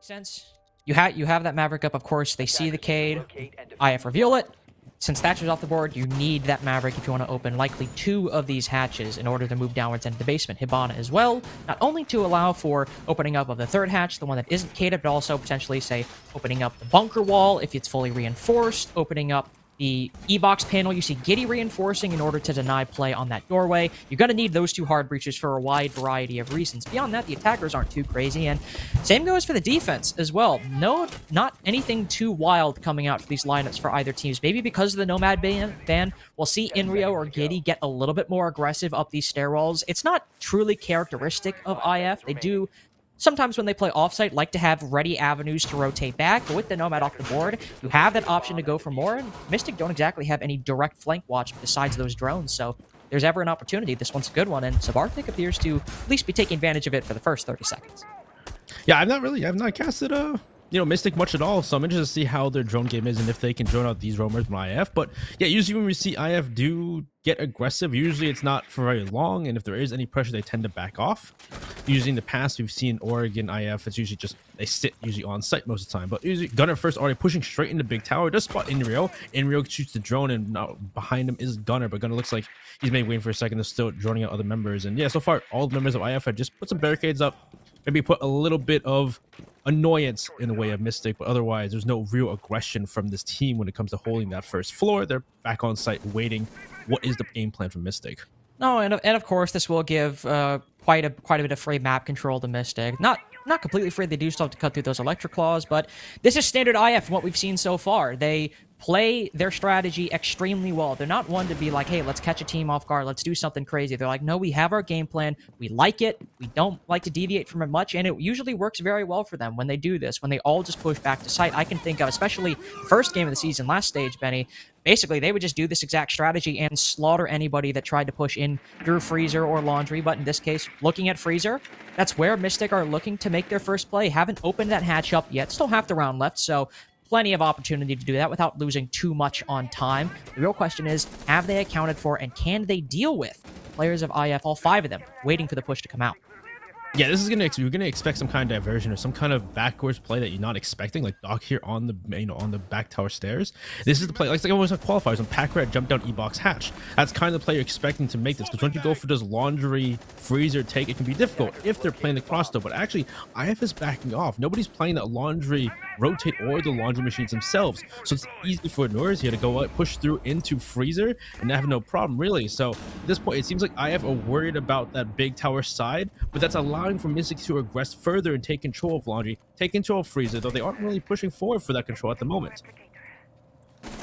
Since you have that Maverick up, of course, they see the Cade. IF reveal it. Since Thatcher's off the board, you need that Maverick if you want to open likely 2 of these hatches in order to move downwards into the basement. Hibana as well, not only to allow for opening up of the 3rd hatch, the one that isn't catered, but also potentially, say, opening up the bunker wall if it's fully reinforced, opening up the E-box panel. You see Giddy reinforcing in order to deny play on that doorway. You're going to need those 2 hard breaches for a wide variety of reasons. Beyond that, the attackers aren't too crazy, and same goes for the defense as well. No, not anything too wild coming out for these lineups for either teams. Maybe because of the Nomad ban, we'll see Inrio or Giddy get a little bit more aggressive up these stairwells. It's not truly characteristic of IF. They do sometimes when they play offsite, like to have ready avenues to rotate back, but with the Nomad off the board, you have that option to go for more, and Mystic don't exactly have any direct flank watch besides those drones, so if there's ever an opportunity, this one's a good one, and Sabarthic appears to at least be taking advantage of it for the first 30 seconds. Yeah, I've not casted Mystic much at all, so I'm interested to see how their drone game is and if they can drone out these roamers from IF. But yeah, usually when we see IF do get aggressive, usually it's not for very long, and if there is any pressure, they tend to back off. Usually in the past, we've seen Oregon IF, it's usually just they sit usually on site most of the time. But usually Gunner first already pushing straight into Big Tower, just spot Inrio. Inrio shoots the drone, and now behind him is Gunner, but Gunner looks like he's maybe waiting for a second to still droning out other members. And yeah, so far all the members of IF have just put some barricades up, maybe put a little bit of annoyance in the way of Mystic, but otherwise there's no real aggression from this team when it comes to holding that first floor. They're back on site waiting. What is the game plan for Mystic? No, and of course this will give quite a bit of free map control to Mystic. Not completely free. They do still have to cut through those electric claws, but this is standard IF from what we've seen so far. They play their strategy extremely well. They're not one to be like, hey, let's catch a team off guard, let's do something crazy. They're like, no, we have our game plan, we like it, we don't like to deviate from it much, and it usually works very well for them when they do this, when they all just push back to site. I can think of, especially first game of the season, last stage, Benny, basically they would just do this exact strategy and slaughter anybody that tried to push in through Freezer or Laundry, but in this case, looking at Freezer, that's where Mystic are looking to make their first play. Haven't opened that hatch up yet, still half the round left, so plenty of opportunity to do that without losing too much on time. The real question is, have they accounted for and can they deal with players of IF, all 5 of them, waiting for the push to come out? Yeah, this is you're gonna expect some kind of diversion or some kind of backwards play that you're not expecting, like Doc here on the on the back tower stairs. This is the play, like almost like qualifiers when Pack Rat jumped down E-box hatch. That's kind of the play you're expecting to make this, because once you go for this Laundry Freezer take, it can be difficult if they're playing the cross though. But actually, IF is backing off. Nobody's playing that Laundry rotate or the laundry machines themselves, so it's easy for Nurs here to go out, push through into Freezer and have no problem really. So at this point, it seems like IF are worried about that big tower side, but that's allowing for Mystic to aggress further and take control of Laundry, take control of Freezer, though they aren't really pushing forward for that control at the moment.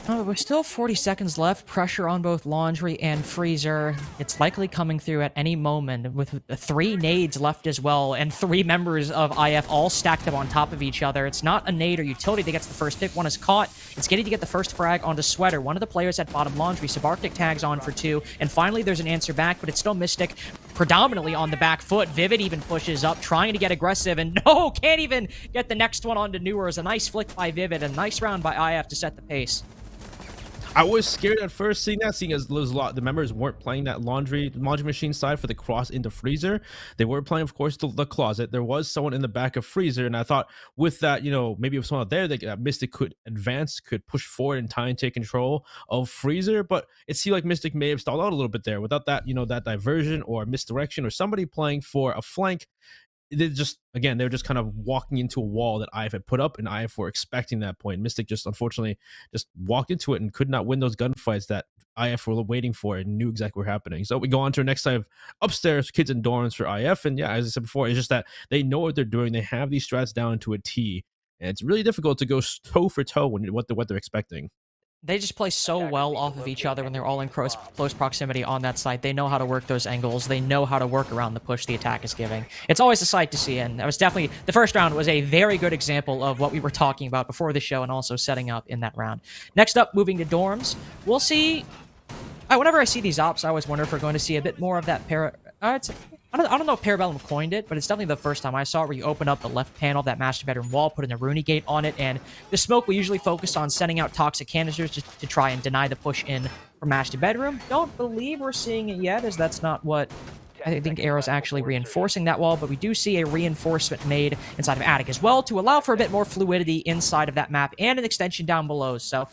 Oh, we're still 40 seconds left. Pressure on both Laundry and Freezer. It's likely coming through at any moment with 3 nades left as well, and 3 members of IF all stacked up on top of each other. It's not a nade or utility that gets the first pick. One is caught. It's getting to get the first frag onto Sweater. One of the players at bottom Laundry. Sabarthic tags on for 2, and finally there's an answer back, but it's still Mystic predominantly on the back foot. Vivid even pushes up, trying to get aggressive, and no, can't even get the next one onto Newers. A nice flick by Vivid, a nice round by IF to set the pace. I was scared at first seeing as the members weren't playing that laundry machine side for the cross into Freezer. They were playing, of course, the closet. There was someone in the back of Freezer, and I thought with that, maybe if someone out there, Mystic could advance, could push forward and try and take control of Freezer. But it seemed like Mystic may have stalled out a little bit there without that, that diversion or misdirection or somebody playing for a flank. They were just kind of walking into a wall that IF had put up, and IF were expecting that point. Mystic just unfortunately just walked into it and could not win those gunfights that IF were waiting for and knew exactly what were happening. So we go on to our next side of upstairs, kids and dorms for IF. And yeah, as I said before, it's just that they know what they're doing. They have these strats down to a T, and it's really difficult to go toe for toe when what they're expecting. They just play so well off of each other when they're all in close proximity on that site. They know how to work those angles. They know how to work around the push the attack is giving. It's always a sight to see, and that was definitely... The first round was a very good example of what we were talking about before the show and also setting up in that round. Next up, moving to dorms, we'll see... whenever I see these ops, I always wonder if we're going to see a bit more of that I don't know if Parabellum coined it, but it's definitely the first time I saw it, where you open up the left panel of that master bedroom wall, put in a Rooney gate on it, and the smoke we usually focus on sending out toxic canisters just to try and deny the push in from master bedroom. Don't believe we're seeing it yet, as that's not what I think Arrow's actually reinforcing that wall, but we do see a reinforcement made inside of Attic as well to allow for a bit more fluidity inside of that map and an extension down below. So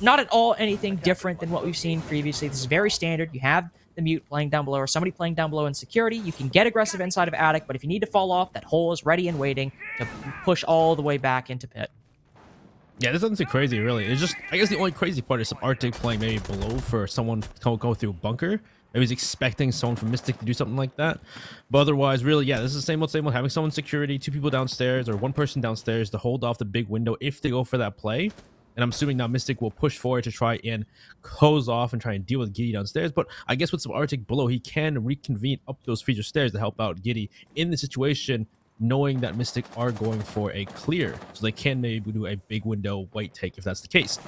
not at all anything different than what we've seen previously. This is very standard. You have the mute playing down below or somebody playing down below in security. You can get aggressive inside of Attic, but if you need to fall off, that hole is ready and waiting to push all the way back into pit. Yeah, this doesn't seem crazy, really. It's just, I guess the only crazy part is some Arctic playing maybe below for someone to go through a bunker. Maybe he's expecting someone from Mystic to do something like that. But otherwise, really, yeah, this is the same old, having someone security, 2 people downstairs or 1 person downstairs to hold off the big window if they go for that play. And I'm assuming now Mystic will push forward to try and close off and try and deal with Giddy downstairs. But I guess with some Arctic below, he can reconvene up those freezer stairs to help out Giddy in the situation, knowing that Mystic are going for a clear. So they can maybe do a big window white take if that's the case.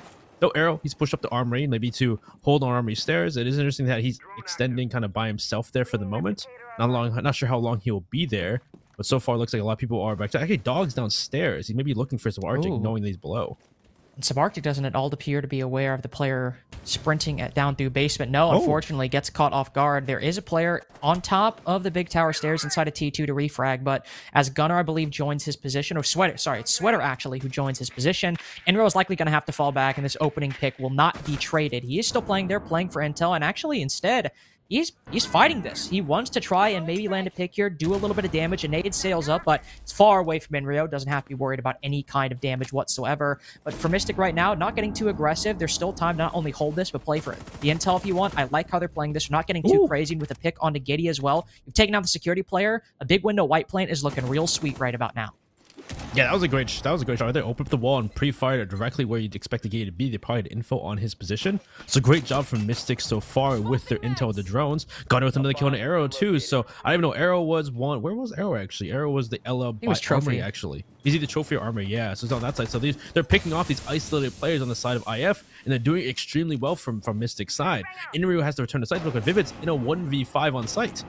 Though Arrow, he's pushed up the armory, maybe to hold on armory stairs. It is interesting that he's extending kind of by himself there for the moment. Not sure how long he will be there. But so far, it looks like a lot of people are back. Actually, Dog's downstairs. He may be looking for some Arctic, knowing that he's below. And Subarctic doesn't at all appear to be aware of the player sprinting down through basement. No, unfortunately, gets caught off guard. There is a player on top of the big tower stairs inside of T2 to refrag, but as Gunner, I believe, joins his position, or Sweater, sorry, it's Sweater actually who joins his position, Enro is likely going to have to fall back, and this opening pick will not be traded. He is still playing there, playing for Intel, and actually instead, he's fighting this. He wants to try and maybe land a pick here, do a little bit of damage, and nade sails up, but it's far away from Enrio. Doesn't have to be worried about any kind of damage whatsoever. But for Mystic right now, not getting too aggressive. There's still time to not only hold this, but play for the intel if you want. I like how they're playing this. They're not getting too crazy with a pick onto Giddy as well. You've taken out the security player. A big window white plane is looking real sweet right about now. Yeah, that was a great shot. They opened up the wall and pre-fired it directly where you'd expect the Giddy to be. They probably had info on his position. So great job from Mystic so far with their intel with the drones. Got it with another kill on Arrow too. So I didn't even know Arrow was one. Where was Arrow actually? Arrow was the Ella. He was trophy armory actually. He's either trophy or armory. Yeah, so it's on that side. So they're picking off these isolated players on the side of IF, and they're doing extremely well from Mystic's side. Inrio has to return to site. Look at Vivid's in a 1v5 on site.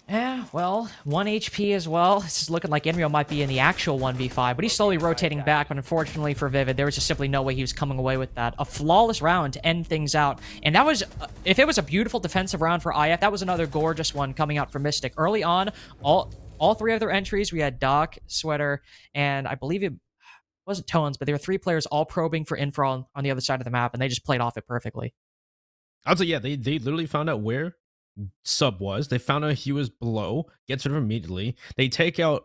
Yeah, well, 1 HP as well. This is looking like Enrio might be in the actual 1v5, but he's slowly rotating back, but unfortunately for Vivid, there was just simply no way he was coming away with that. A flawless round to end things out, and that was, if it was a beautiful defensive round for IF, that was another gorgeous one coming out for Mystic. Early on, all 3 of their entries, we had Doc, Sweater, and I believe it wasn't Tones, but there were 3 players all probing for infra on the other side of the map, and they just played off it perfectly. I'd say, yeah, they literally found out where Sub was. They found out he was below, gets rid of him immediately. They take out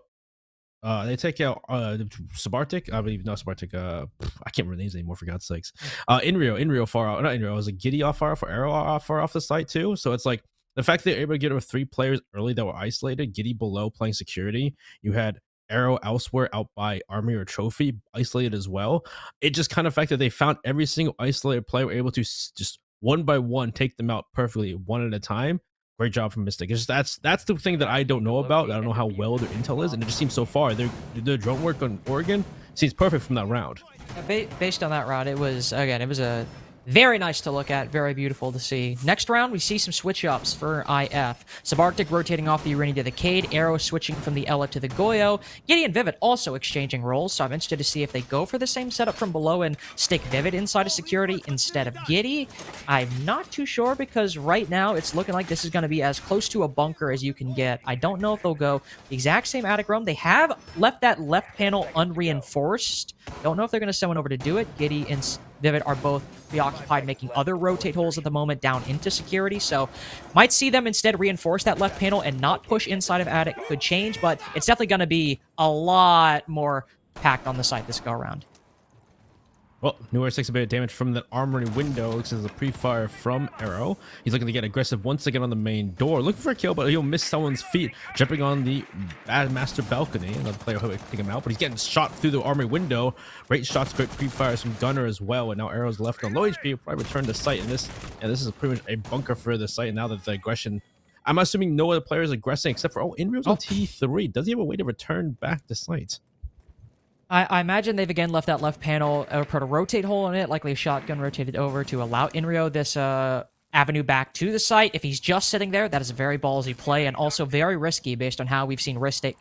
Subarctic. I believe not Subarctic. I can't remember names anymore, for God's sakes. Inrio far out. Not Inrio. It was a Giddy off far off, or Arrow off far off the site too. So it's like the fact that they're able to get rid of 3 players early that were isolated. Giddy below playing security. You had Arrow elsewhere out by army or trophy isolated as well. It just kind of fact that they found every single isolated player, were able to just one by one take them out perfectly, one at a time. Great job from Mystic. It's just, that's the thing that I don't know about. I don't know how well their intel is, and it just seems so far. Their drone work on Oregon seems perfect from that round. Based on that round, it was a very nice to look at, very beautiful to see. Next round, we see some switch-ups for IF. Subarctic rotating off the Urini to the Cade, Arrow switching from the Ella to the Goyo, Giddy and Vivid also exchanging roles, so I'm interested to see if they go for the same setup from below and stick Vivid inside of security instead of Giddy. I'm not too sure, because right now it's looking like this is going to be as close to a bunker as you can get. I don't know if they'll go the exact same attic room. They have left that left panel unreinforced. Don't know if they're going to send one over to do it. Giddy and Vivid are both preoccupied making other rotate holes at the moment down into security, so might see them instead reinforce that left panel and not push inside of attic. Could change, but it's definitely going to be a lot more packed on the site this go around. Well, Newer 6 a bit of damage from that armory window. Looks as a pre-fire from Arrow. He's looking to get aggressive once again on the main door. Looking for a kill, but he'll miss someone's feet. Jumping on the master balcony. Another player will pick him out, but he's getting shot through the armory window. Great shots, great pre-fires from Gunner as well. And now Arrow's left on low HP. He'll probably return to site. And this is pretty much a bunker for the site. And now that the aggression, I'm assuming no other player is aggressing except for, Inrio's on T3. Does he have a way to return back to site? I imagine they've again left that left panel or put a rotate hole in it, likely a shotgun rotated over to allow Inrio this avenue back to the site. If he's just sitting there, that is a very ballsy play and also very risky based on how we've seen Mystic,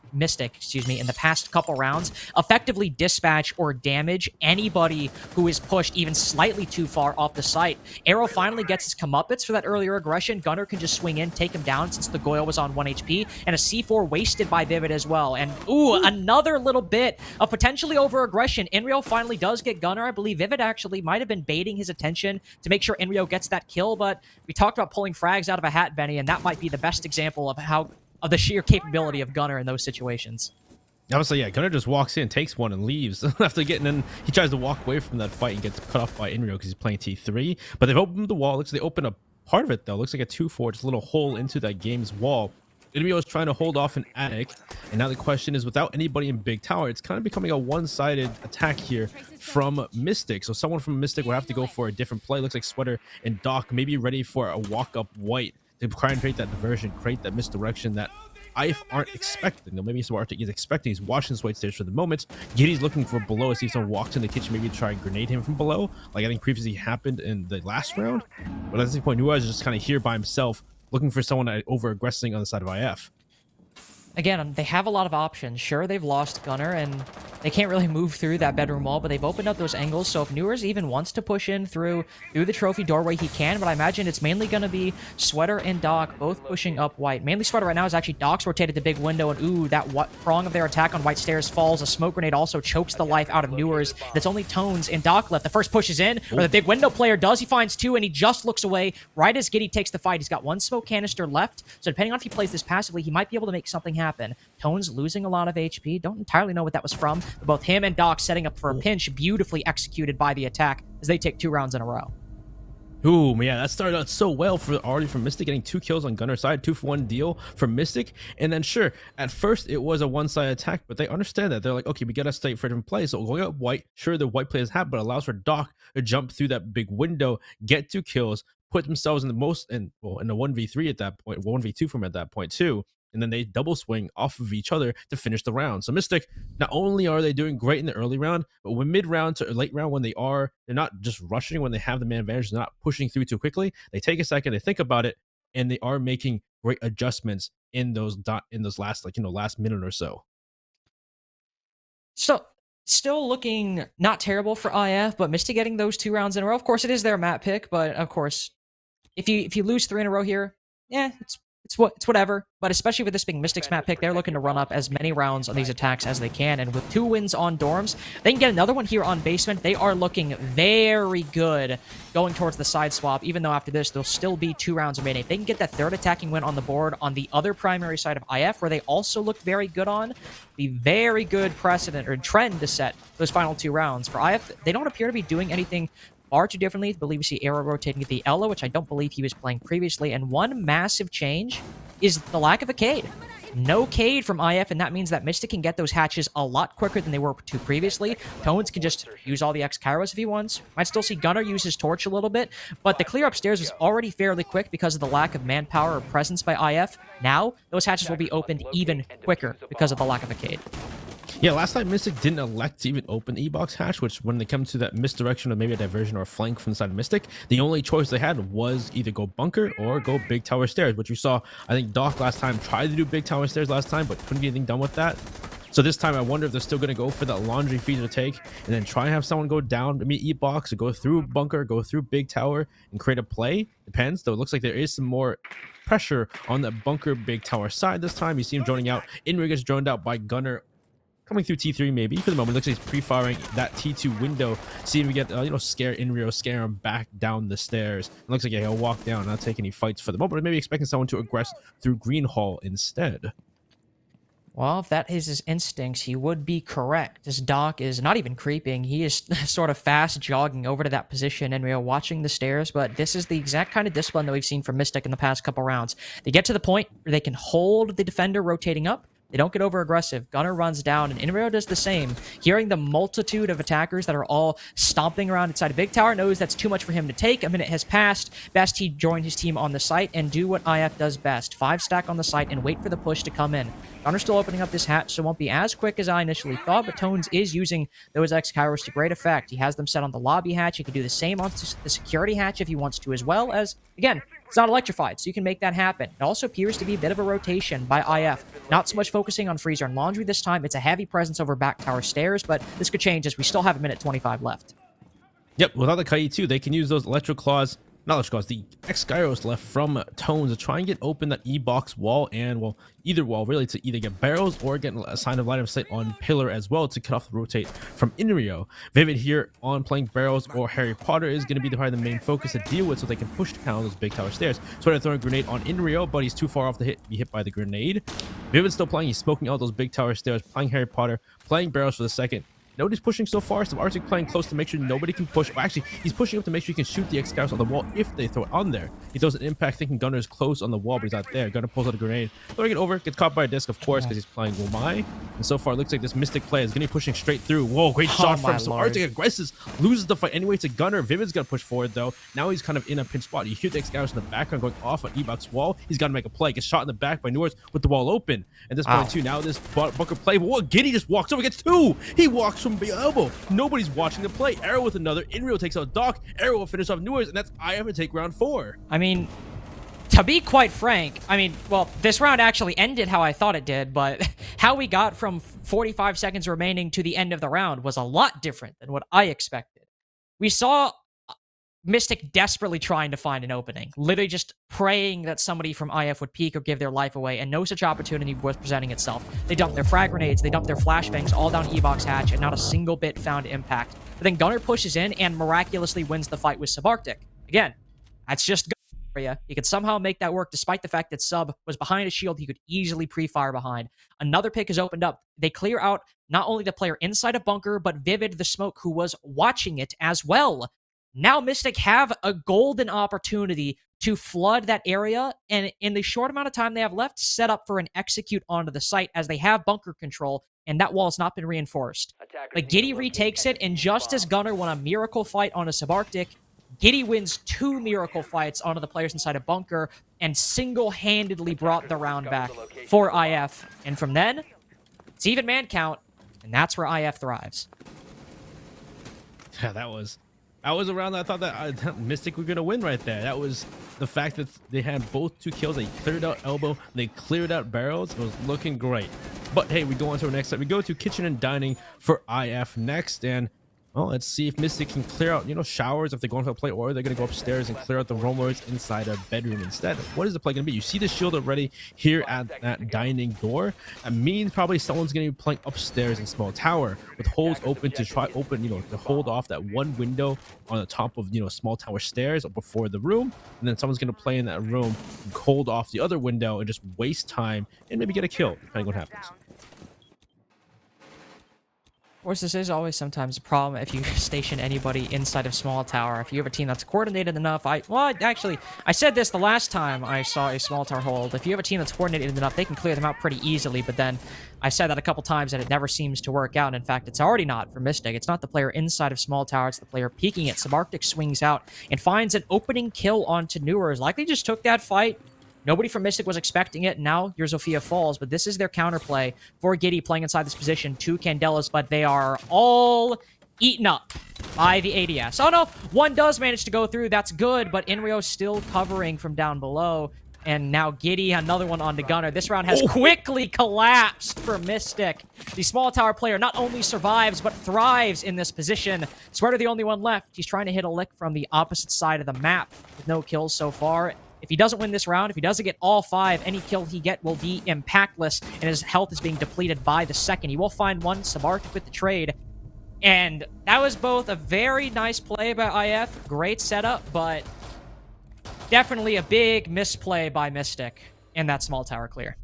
in the past couple rounds effectively dispatch or damage anybody who is pushed even slightly too far off the site. Arrow finally gets his comeuppance for that earlier aggression. Gunner can just swing in, take him down since the Goyle was on 1 HP, and a C4 wasted by Vivid as well. And another little bit of potentially over aggression. Inrio finally does get Gunner. I believe Vivid actually might have been baiting his attention to make sure Inrio gets that kill, but we talked about pulling frags out of a hat, Benny, and that might be the best example of the sheer capability of Gunner in those situations. Obviously, yeah, Gunner just walks in, takes one, and leaves. After getting in, he tries to walk away from that fight and gets cut off by Inrio because he's playing T3. But they've opened the wall. Looks like they open up part of it, though. Looks like a 2-4, just a little hole into that game's wall. Inrio is trying to hold off an attic, and now the question is, without anybody in Big Tower, it's kind of becoming a one-sided attack here from Mystic. So someone from Mystic will have to go for a different play. Looks like Sweater and Doc may be ready for a walk-up white to try and create that diversion, create that misdirection that IF aren't expecting. Maybe Swarte is expecting. He's watching this white stairs for the moment. Giddy's looking for below. See if someone walks in the kitchen, maybe try and grenade him from below, like I think previously happened in the last round. But at this point, Nuaz is just kind of here by himself, looking for someone over aggressing on the side of IF. Again, they have a lot of options. Sure, they've lost Gunner, and they can't really move through that bedroom wall, but they've opened up those angles, so if Newers even wants to push in through the trophy doorway, he can, but I imagine it's mainly going to be Sweater and Doc both pushing up white. Mainly Sweater right now is actually Doc's rotated the big window, and that prong of their attack on white stairs falls. A smoke grenade also chokes the life out of Newers. That's only Tones and Doc left. The first push is in, or the big window player does. He finds two, and he just looks away right as Giddy takes the fight. He's got one smoke canister left, so depending on if he plays this passively, he might be able to make something happen. Tones losing a lot of HP. Don't entirely know what that was from. But both him and Doc setting up for a pinch, beautifully executed by the attack as they take 2 rounds in a row. Ooh, yeah, that started out so well already from Mystic, getting 2 kills on Gunner's side, 2-for-1 deal for Mystic. And then sure, at first it was a one-sided attack, but they understand that. They're like, okay, we gotta stay for a different play. So going up white, sure, the white players have, but allows for Doc to jump through that big window, get 2 kills, put themselves in the in a 1v3 at that point, 1v2 from at that point too. And then they double swing off of each other to finish the round. So Mystic, not only are they doing great in the early round, but when mid-round to late round, when they're not just rushing, when they have the man advantage, they're not pushing through too quickly. They take a second, they think about it, and they are making great adjustments in those last last minute or so. So still looking not terrible for IF, but Mystic getting those 2 rounds in a row. Of course, it is their map pick, but of course, if you lose 3 in a row here, yeah, it's whatever. But especially with this being Mystic's map pick, they're looking to run up as many rounds on these attacks as they can. And with 2 wins on dorms, they can get another one here on basement. They are looking very good going towards the side swap, even though after this, there'll still be 2 rounds remaining. If they can get that 3rd attacking win on the board on the other primary side of IF, where they also looked very good on, the very good precedent or trend to set those final 2 rounds. For IF, they don't appear to be doing anything far too differently. I believe we see Arrow rotating the Ella, which I don't believe he was playing previously. And one massive change is the lack of a Cade. No Cade from IF, and that means that Mystic can get those hatches a lot quicker than they were to previously. Tones can just use all the X-Kairos if he wants. Might still see Gunner use his torch a little bit, but the clear upstairs was already fairly quick because of the lack of manpower or presence by IF. Now, those hatches will be opened even quicker because of the lack of a Cade. Yeah, last time Mystic didn't elect to even open the E-Box hatch, which when they come to that misdirection or maybe a diversion or a flank from the side of Mystic, the only choice they had was either go bunker or go big tower stairs, which you saw, I think Doc last time tried to do big tower stairs last time, but couldn't get anything done with that. So this time I wonder if they're still going to go for that laundry feeder take and then try and have someone go down to meet E-Box or go through bunker, go through big tower and create a play. Depends, though. It looks like there is some more pressure on that bunker big tower side this time. You see him droning out. Inrig gets droned out by Gunner. Coming through T3 maybe for the moment. Looks like he's pre-firing that T2 window. See if we get scare Inrio, scare him back down the stairs. It looks like he'll walk down, not take any fights for the moment. Maybe expecting someone to aggress through Green Hall instead. Well, if that is his instincts, he would be correct. As Doc is not even creeping, he is sort of fast jogging over to that position and we are watching the stairs, but this is the exact kind of discipline that we've seen from Mystic in the past couple rounds. They get to the point where they can hold the defender rotating up, They don't get over aggressive. Gunner runs down, and Inrio does the same. Hearing the multitude of attackers that are all stomping around inside a big tower, knows that's too much for him to take. A minute has passed. Best he join his team on the site and do what IF does best. 5 stack on the site and wait for the push to come in. Gunner's still opening up this hatch, so it won't be as quick as I initially thought, but Tones is using those X-Kairos to great effect. He has them set on the lobby hatch. He can do the same on the security hatch if he wants to, as well as, again, it's not electrified, so you can make that happen. It also appears to be a bit of a rotation by IF. Not so much focusing on Freezer and Laundry this time. It's a heavy presence over back tower stairs, but this could change as we still have a minute 25 left. Yep, without the Kai too, they can use those Electro Claws, not Electro Claws, the X-Gyros left from Tones to try and get open that E-box wall and, well, either wall really to either get barrels or get a sign of line of sight on Pillar as well to cut off the rotate from Inrio. Vivid here on playing barrels or Harry Potter is going to be probably the main focus to deal with so they can push down those big tower stairs. So they're throwing a grenade on Inrio, but he's too far off to be hit by the grenade. Vivid's still playing, he's smoking out those big tower stairs, playing Harry Potter, playing barrels for the second. Nobody's pushing so far. Subarctic playing close to make sure nobody can push. Well, actually, he's pushing up to make sure he can shoot the X-Scouts on the wall if they throw it on there. He throws an impact thinking Gunner is close on the wall, but he's not there. Gunner pulls out a grenade. Throwing it over. Gets caught by a disc, of course, because he's playing Womai. And so far, it looks like this Mystic play is going to be pushing straight through. Whoa, great shot from Subarctic. Aggresses. Loses the fight anyway to Gunner. Vivid's going to push forward, though. Now he's kind of in a pinch spot. You hear the X-Scouts in the background going off on E-Box wall. He's got to make a play. Gets shot in the back by Newars with the wall open. At this point, too, now this Booker play. But what? Giddy just walks over. Gets 2. He walks from the elbow. Nobody's watching the play. Arrow with another. Inrio takes out Doc. Arrow will finish off Newars, and that's I have to take round 4. I mean, to be quite frank, well, this round actually ended how I thought it did, but how we got from 45 seconds remaining to the end of the round was a lot different than what I expected. We saw Mystic desperately trying to find an opening, literally just praying that somebody from IF would peek or give their life away, and no such opportunity was presenting itself. They dumped their frag grenades, they dumped their flashbangs all down E-Box hatch, and not a single bit found impact. But then Gunner pushes in and miraculously wins the fight with Subarctic. Again, that's just Gunner for you. He could somehow make that work despite the fact that Sub was behind a shield he could easily pre-fire behind. Another pick is opened up. They clear out not only the player inside a bunker, but Vivid the Smoke, who was watching it as well. Now Mystic have a golden opportunity to flood that area, and in the short amount of time they have left, set up for an execute onto the site as they have bunker control, and that wall has not been reinforced. But Giddy retakes it, and just as Gunner won a miracle fight on a Subarctic, Giddy wins 2 miracle fights onto the players inside a bunker, and single-handedly brought the round back for IF. And from then, it's even man count, and that's where IF thrives. Yeah, that was a round that I thought that Mystic were going to win right there. That was the fact that they had both 2 kills. They cleared out elbow. They cleared out barrels. It was looking great. But hey, we go on to our next set. We go to kitchen and dining for IF next. And, well, let's see if Mystic can clear out, showers if they're going for a play, or they're going to go upstairs and clear out the roamers inside a bedroom instead. What is the play going to be? You see the shield already here at that dining door. That means probably someone's going to be playing upstairs in small tower with holes open to try open, to hold off that one window on the top of, small tower stairs before the room. And then someone's going to play in that room, hold off the other window and just waste time and maybe get a kill, depending on what happens. Of course, this is always sometimes a problem if you station anybody inside of small tower. If you have a team that's coordinated enough, I said this the last time I saw a small tower hold. If you have a team that's coordinated enough, they can clear them out pretty easily. But then I've said that a couple times and it never seems to work out. And in fact, it's already not for Mystic. It's not the player inside of small tower, it's the player peeking it. Subarctic swings out and finds an opening kill onto Newars. Likely just took that fight. Nobody from Mystic was expecting it. Now your Zofia falls, but this is their counterplay for Giddy playing inside this position. 2 Candelas, but they are all eaten up by the ADS. Oh no, one does manage to go through. That's good, but Inrio still covering from down below. And now Giddy, another one on the Gunner. This round has quickly collapsed for Mystic. The small tower player not only survives, but thrives in this position. Sweater the only one left. He's trying to hit a lick from the opposite side of the map with no kills so far. If he doesn't win this round, if he doesn't get all 5, any kill he get will be impactless, and his health is being depleted by the second. He will find one, Subarctic with the trade. And that was both a very nice play by IF, great setup, but definitely a big misplay by Mystic in that small tower clear.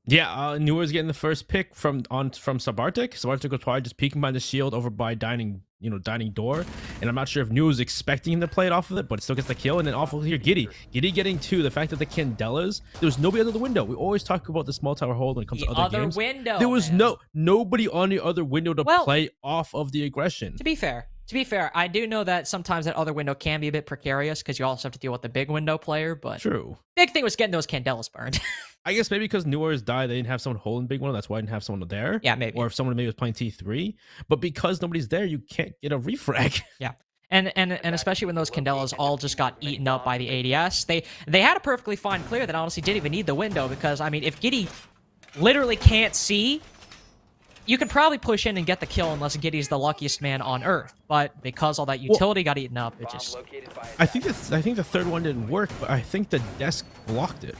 Yeah, Newars getting the first pick from Subarctic. Subarctic was probably just peeking by the shield over by dining dining door, and I'm not sure if New was expecting him to play it off of it, but it still gets the kill. And then off of here, Giddy getting two. The fact that the Candelas, there was nobody under the window. We always talk about the small tower hold when it comes to other games. Window, there was nobody on the other window to play off of the aggression. To be fair, I do know that sometimes that other window can be a bit precarious because you also have to deal with the big window player. But true, big thing was getting those Candelas burned. I guess maybe because Newars died, they didn't have someone holding big window. That's why I didn't have someone there. Yeah, maybe. Or if someone maybe was playing T3, but because nobody's there, you can't get a refrag. Yeah. And especially when those Candelas all just got eaten up by the ADS, they had a perfectly fine clear that honestly didn't even need the window because, I mean, if Giddy literally can't see, you could probably push in and get the kill unless Giddy's the luckiest man on Earth. But because all that utility got eaten up, it just... I think the third one didn't work, but I think the desk blocked it.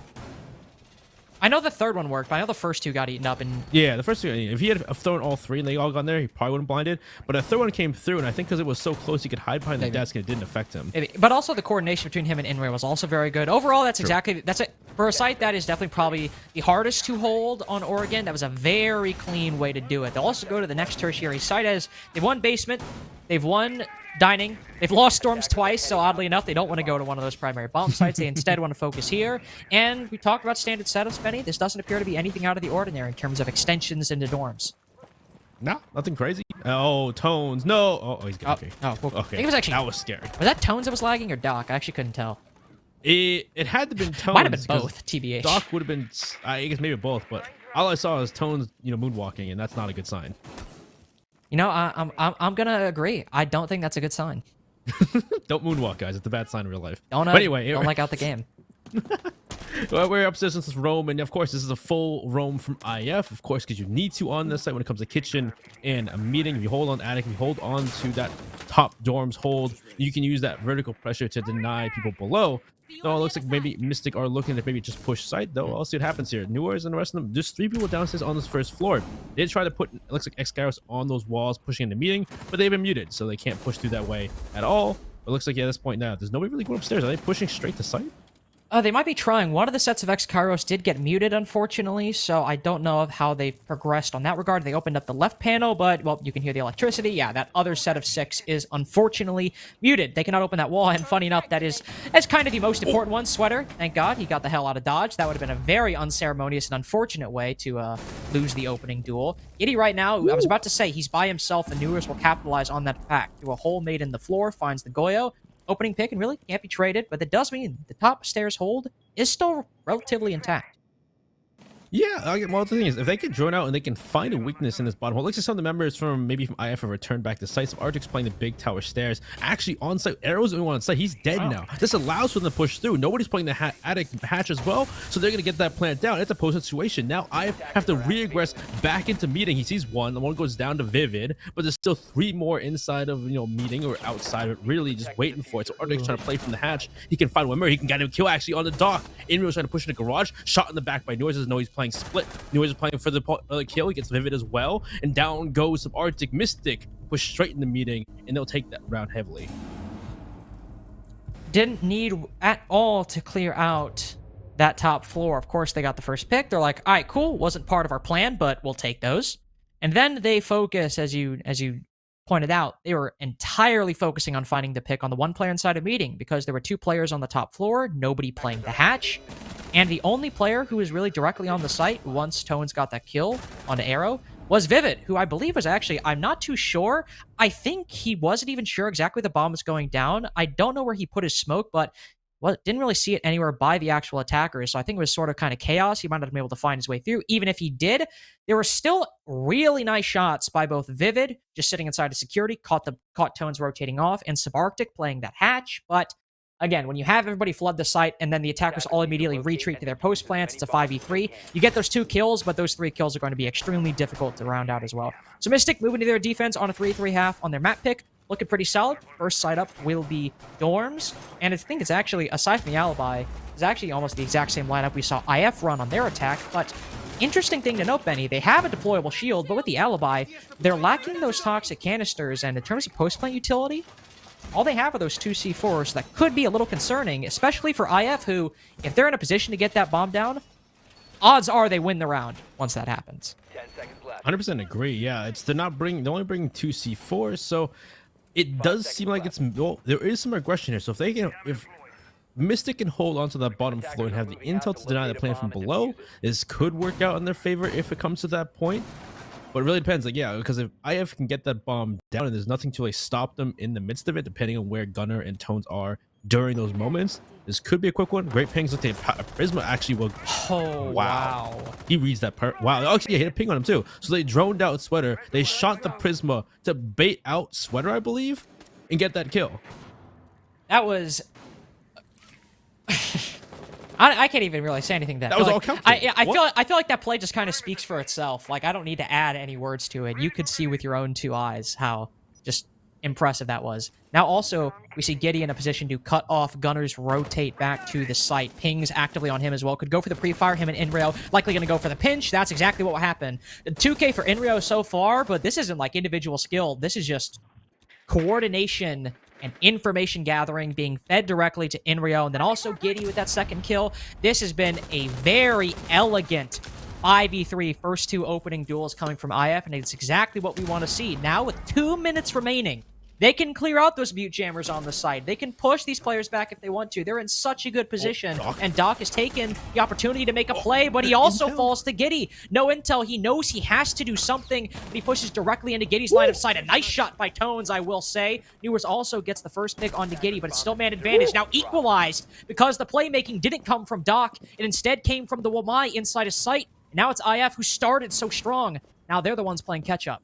I know the third one worked, but I know the first two got eaten up. And yeah, the first two, if he had thrown all three and they all gone there, he probably wouldn't blinded. But the third one came through, and I think because it was so close, he could hide behind the desk and it didn't affect him. Maybe. But also the coordination between him and Inray was also very good. Overall, that's it. For a site that is definitely probably the hardest to hold on Oregon, that was a very clean way to do it. They'll also go to the next tertiary site as they've won basement, they've won dining, they've lost storms twice, so oddly enough, they don't want to go to one of those primary bomb sites. They instead want to focus here. And we talked about standard setups, Benny. This doesn't appear to be anything out of the ordinary in terms of extensions into dorms. No, nothing crazy. Oh, Tones. No. Oh, he's good. Okay. Oh, well, okay. I think it was actually... That was scary. Was that Tones that was lagging or Doc? I actually couldn't tell. It had to have been Tones. Might have been both, TBH. Doc would have been, I guess maybe both, but all I saw was Tones, moonwalking, and that's not a good sign. I'm gonna agree. I don't think that's a good sign. Don't moonwalk, guys. It's a bad sign in real life. Don't like out the game. Well, we're upstairs in this roam, and of course, this is a full roam from IF, of course, because you need to on this site when it comes to kitchen and a meeting. If you hold on attic, if you hold on to that top dorms hold, you can use that vertical pressure to deny people below. No, it looks like maybe Mystic are looking to maybe just push site, though. I'll see what happens here. Newars and the rest of them, there's 3 people downstairs on this first floor. They try to put, it looks like X-Gyros on those walls, pushing in the meeting, but they've been muted, so they can't push through that way at all. It looks like, yeah, at this point now, there's nobody really going upstairs. Are they pushing straight to site? They might be trying. One of the sets of X-Kairos did get muted, unfortunately, so I don't know of how they've progressed on that regard. They opened up the left panel, but, well, you can hear the electricity. Yeah, that other set of 6 is unfortunately muted. They cannot open that wall, and funny enough, that's kind of the most important one. Sweater, thank God, he got the hell out of Dodge. That would have been a very unceremonious and unfortunate way to lose the opening duel. Giddy right now, I was about to say, he's by himself, and Newers will capitalize on that fact. Through a hole made in the floor, finds the Goyo. Opening pick and really can't be traded, but that does mean the top stairs hold is still relatively intact. Yeah, well, the thing is, if they can join out and they can find a weakness in this bottom hole, looks like some of the members from IF have returned back to site. So Arctic's playing the big tower stairs. Actually, on site, Arrow's the only one on site. He's dead now. This allows for them to push through. Nobody's playing the attic hatch as well, so they're going to get that plant down. It's a post situation. Now IF have to re-aggress back into meeting. He sees one. The one goes down to Vivid, but there's still 3 more inside of, meeting or outside of it, really just waiting for it. So Arctic's trying to play from the hatch. He can find one more. He can get him kill actually on the dock. Inreal's trying to push in the garage. Shot in the back by Noise. No, he's playing split. Noise is playing for the kill. He gets Vivid as well, and down goes some Arctic. Mystic push straight in the meeting, and they'll take that round heavily. Didn't need at all to clear out that top floor. Of course, they got the first pick. They're like, all right, cool. Wasn't part of our plan, but we'll take those. And then they focus, as you pointed out, they were entirely focusing on finding the pick on the one player inside a meeting because there were 2 players on the top floor, nobody playing the hatch. And the only player who was really directly on the site once Tones got that kill on Arrow was Vivid, who I believe was actually, I'm not too sure. I think he wasn't even sure exactly the bomb was going down. I don't know where he put his smoke, but didn't really see it anywhere by the actual attackers. So I think it was sort of kind of chaos. He might not have been able to find his way through. Even if he did, there were still really nice shots by both Vivid, just sitting inside of security, caught Tones rotating off, and Subarctic playing that hatch. But again, when you have everybody flood the site and then the attackers all immediately retreat to their post plants, it's a 5v3. You get those 2 kills, but those 3 kills are going to be extremely difficult to round out as well. So Mystic moving to their defense on a 3-3-1/2 on their map pick. Looking pretty solid. First side up will be dorms. And I think it's actually, aside from the alibi, it's actually almost the exact same lineup we saw IF run on their attack. But interesting thing to note, Benny, they have a deployable shield, but with the alibi, they're lacking those toxic canisters. And in terms of post-plant utility, all they have are those 2 C4s that could be a little concerning, especially for IF, who, if they're in a position to get that bomb down, odds are they win the round once that happens. 100% agree. Yeah, they're only bringing 2 C4s, so It does seem like it's well, there is some aggression here. So if Mystic can hold onto that bottom floor and have the intel to deny the plan from below, this could work out in their favor if it comes to that point. But it really depends. Like, yeah, because if IF can get that bomb down and there's nothing to like stop them in the midst of it, depending on where Gunner and Tones are during those moments, this could be a quick one. Great pings. Let's say Prisma actually will. Oh, wow. He reads that part. Wow. Actually, yeah, he hit a ping on him too. So they droned out Sweater. They shot the Prisma to bait out Sweater, I believe, and get that kill. That was... I can't even really say anything to that. That was like, all calculated. I feel like that play just kind of speaks for itself. Like, I don't need to add any words to it. You could see with your own two eyes how just impressive that was. Now also, we see Giddy in a position to cut off Gunner's rotate back to the site. Pings actively on him as well. Could go for the pre-fire. Him and Inrio likely going to go for the pinch. That's exactly what will happen. 2K for Inrio so far, but this isn't like individual skill. This is just coordination and information gathering being fed directly to Inrio, and then also Giddy with that second kill. This has been a very elegant 5v3 first two opening duels coming from IF, and it's exactly what we want to see. Now with 2 minutes remaining, they can clear out those mute jammers on the side. They can push these players back if they want to. They're in such a good position. And Doc has taken the opportunity to make a play, but he also falls to Giddy. No intel. He knows he has to do something, but he pushes directly into Giddy's line of sight. A nice shot by Tones, I will say. Newers also gets the first pick onto Giddy, but it's still man advantage. Now equalized because the playmaking didn't come from Doc. It instead came from the Wamai inside his sight. Now it's IF who started so strong. Now they're the ones playing catch-up.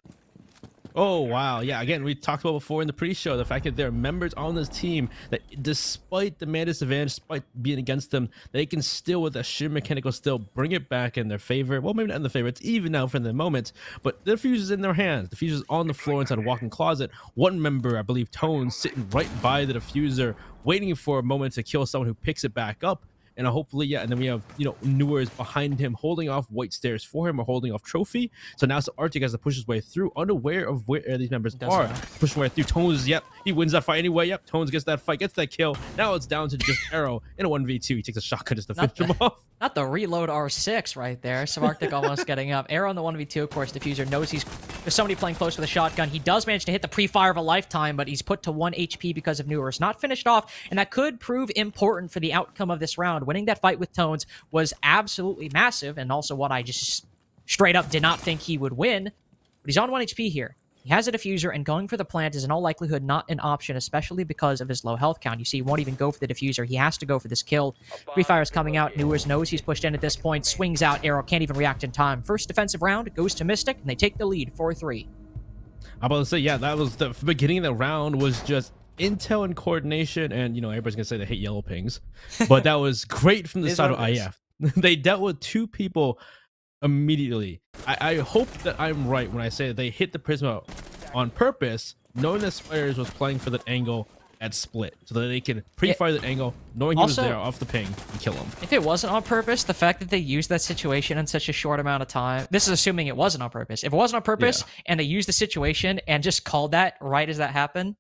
Oh, wow. Yeah, again, we talked about before in the pre-show, the fact that there are members on this team that despite the man disadvantage, despite being against them, they can still, with a sheer mechanical still, bring it back in their favor. Well, maybe not in the favor. It's even now for the moment, but the fuser's in their hands. The fuser's on the floor inside a walk-in closet. One member, I believe Tones, sitting right by the diffuser, waiting for a moment to kill someone who picks it back up. And hopefully, yeah, and then we have, Newers behind him holding off white stairs for him or holding off trophy. So now Arctic has to push his way through, unaware of where these members are. Pushing way through. Tones, yep, he wins that fight anyway. Yep, Tones gets that fight, gets that kill. Now it's down to just Arrow in a 1v2. He takes a shotgun just to finish him off. Not the reload R6 right there. Arctic almost getting up. Arrow on the 1v2, of course, Diffuser knows there's somebody playing close with a shotgun. He does manage to hit the pre-fire of a lifetime, but he's put to 1 HP because of Newers. Not finished off, and that could prove important for the outcome of this round. Winning that fight with Tones was absolutely massive, and also one I just straight up did not think he would win. But he's on 1 HP here. He has a diffuser, and going for the plant is in all likelihood not an option, especially because of his low health count. You see, he won't even go for the diffuser. He has to go for this kill. Pre-fire is coming out. Newers knows he's pushed in at this point. Swings out. Arrow can't even react in time. First defensive round goes to Mystic, and they take the lead 4-3. I'm about to say, yeah, that was the beginning of the round was just intel and coordination, and everybody's gonna say they hate yellow pings, but that was great from the side of IF. They dealt with two people immediately. I hope that I'm right when I say that they hit the Prisma on purpose, knowing that Swears was playing for that angle at split, so that they can pre-fire that angle, knowing he was there off the ping, and kill him. If it wasn't on purpose, the fact that they used that situation in such a short amount of time, this is assuming it wasn't on purpose. If it wasn't on purpose, and they used the situation and just called that right as that happened,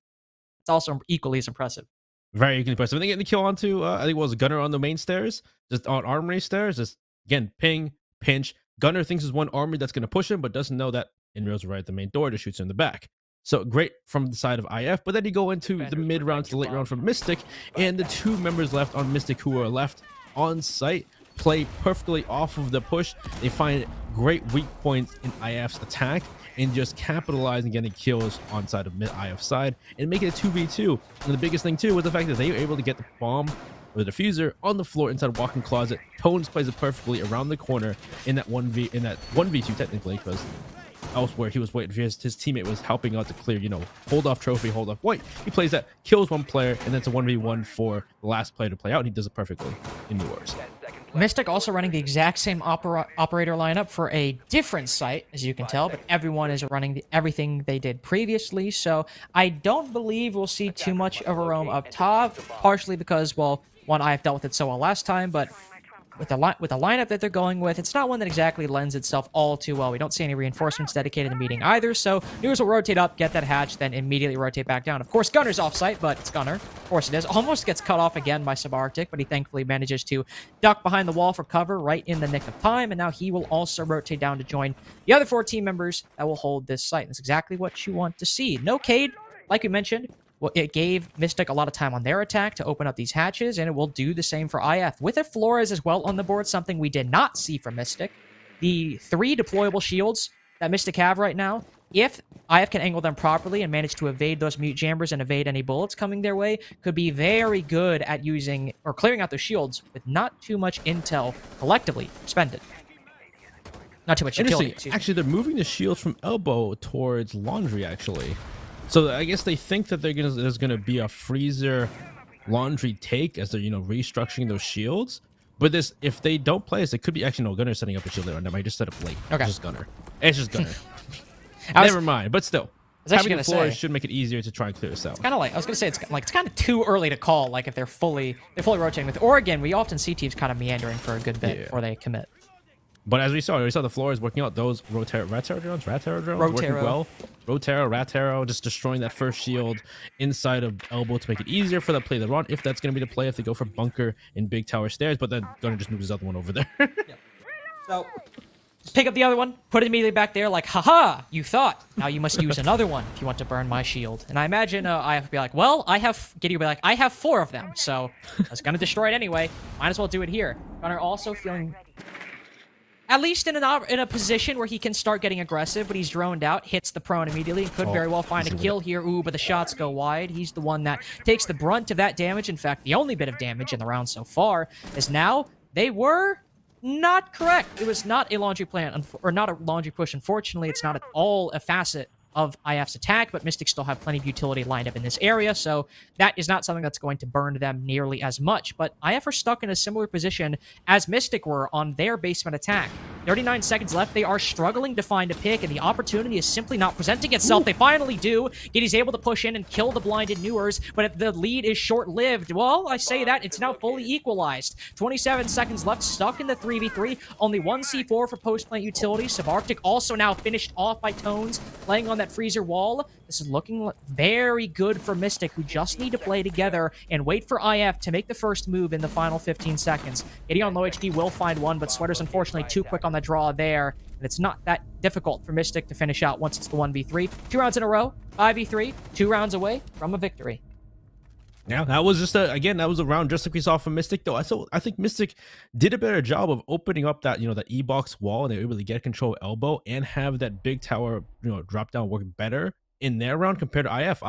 it's also equally as impressive. Very equally impressive. And they get the kill onto, I think it was Gunner on the main stairs, just on armory stairs, just, again, ping, pinch. Gunner thinks there's one armory that's going to push him, but doesn't know that Inrio's right at the main door to shoot him in the back. So great from the side of IF, but then you go into the mid round to the late round from Mystic, and the two members left on Mystic who are left on site play perfectly off of the push. They find great weak points in IF's attack and just capitalize and getting kills on side of mid IF side and make it a 2v2. And the biggest thing too was the fact that they were able to get the bomb or the diffuser on the floor inside a walk-in closet. Tones plays it perfectly around the corner in that 1v2 technically, because elsewhere he was waiting for his teammate was helping out to clear, hold off trophy, hold off white. He plays that, kills one player, and then it's a 1v1 for the last player to play out, and he does it perfectly in New Wars. Mystic also running the exact same operator lineup for a different site, as you can tell, but everyone is running everything they did previously, so I don't believe we'll see too much of a roam up top, partially because, well, one, I have dealt with it so well last time, but with the lineup that they're going with, it's not one that exactly lends itself all too well. We don't see any reinforcements dedicated to meeting either, so Newers will rotate up, get that hatch, then immediately rotate back down. Of course, Gunner's off-site, but it's Gunner. Of course it is. Almost gets cut off again by Subarctic, but he thankfully manages to duck behind the wall for cover right in the nick of time, and now he will also rotate down to join the other 4 team members that will hold this site. That's exactly what you want to see. No Cade, like we mentioned, well, it gave Mystic a lot of time on their attack to open up these hatches, and it will do the same for IF. With a Flores as well on the board, something we did not see from Mystic. The 3 deployable shields that Mystic have right now, if IF can angle them properly and manage to evade those mute jammers and evade any bullets coming their way, could be very good at using or clearing out those shields with not too much intel collectively expended. Not too much utility. Interesting. Actually, they're moving the shields from elbow towards laundry, actually. So I guess they think that there's gonna be a freezer laundry take as they're restructuring those shields. But if they don't play this, it could be actually no Gunner setting up a shield there, and I might just set up late. Okay. It's just Gunner. It's just Gunner. Never mind. But still, having the floor should make it easier to try and clear this out. It's kind of like I was gonna say it's kind of too early to call. Like if they're fully rotating. With Oregon, we often see teams kind of meandering for a good bit before they commit. But as we saw the floor is working out. Those Ratero drones working well. Ratero, just destroying that first shield inside of elbow to make it easier for that play to run. If that's going to be the play, if they go for bunker in big tower stairs, but then Gunner just moves his other one over there. So just pick up the other one, put it immediately back there, like, haha, you thought. Now you must use another one if you want to burn my shield. And I imagine I have to be like, well, Gideon will be like, I have 4 of them, so I was going to destroy it anyway. Might as well do it here. Gunner also feeling at least in a position where he can start getting aggressive, but he's droned out, hits the prone immediately, and could very well find a kill here. Ooh, but the shots go wide. He's the one that takes the brunt of that damage. In fact, the only bit of damage in the round so far is now they were not correct. It was not a laundry plant, or not a laundry push. Unfortunately, it's not at all a facet of IF's attack, but Mystics still have plenty of utility lined up in this area, so that is not something that's going to burn them nearly as much. But IF are stuck in a similar position as Mystic were on their basement attack. 39 seconds left. They are struggling to find a pick, and the opportunity is simply not presenting itself. They finally do. Giddy's able to push in and kill the blinded Newers, but the lead is short-lived. Well, I say that. It's now fully equalized. 27 seconds left, stuck in the 3v3. Only 1 C4 for post-plant utility. Subarctic also now finished off by Tones, laying on that freezer wall. This is looking very good for Mystic, who just need to play together and wait for IF to make the first move in the final 15 seconds. Giddy on low HP will find one, but Sweater's unfortunately too quick on the draw there, and it's not that difficult for Mystic to finish out once it's the 1v3. 2 rounds in a row, 5v3, 2 rounds away from a victory. Yeah, that was just that was a round just like we saw from Mystic, though. I think Mystic did a better job of opening up that that E-box wall, and they were able to get control of elbow and have that big tower drop down work better in their round compared to IF.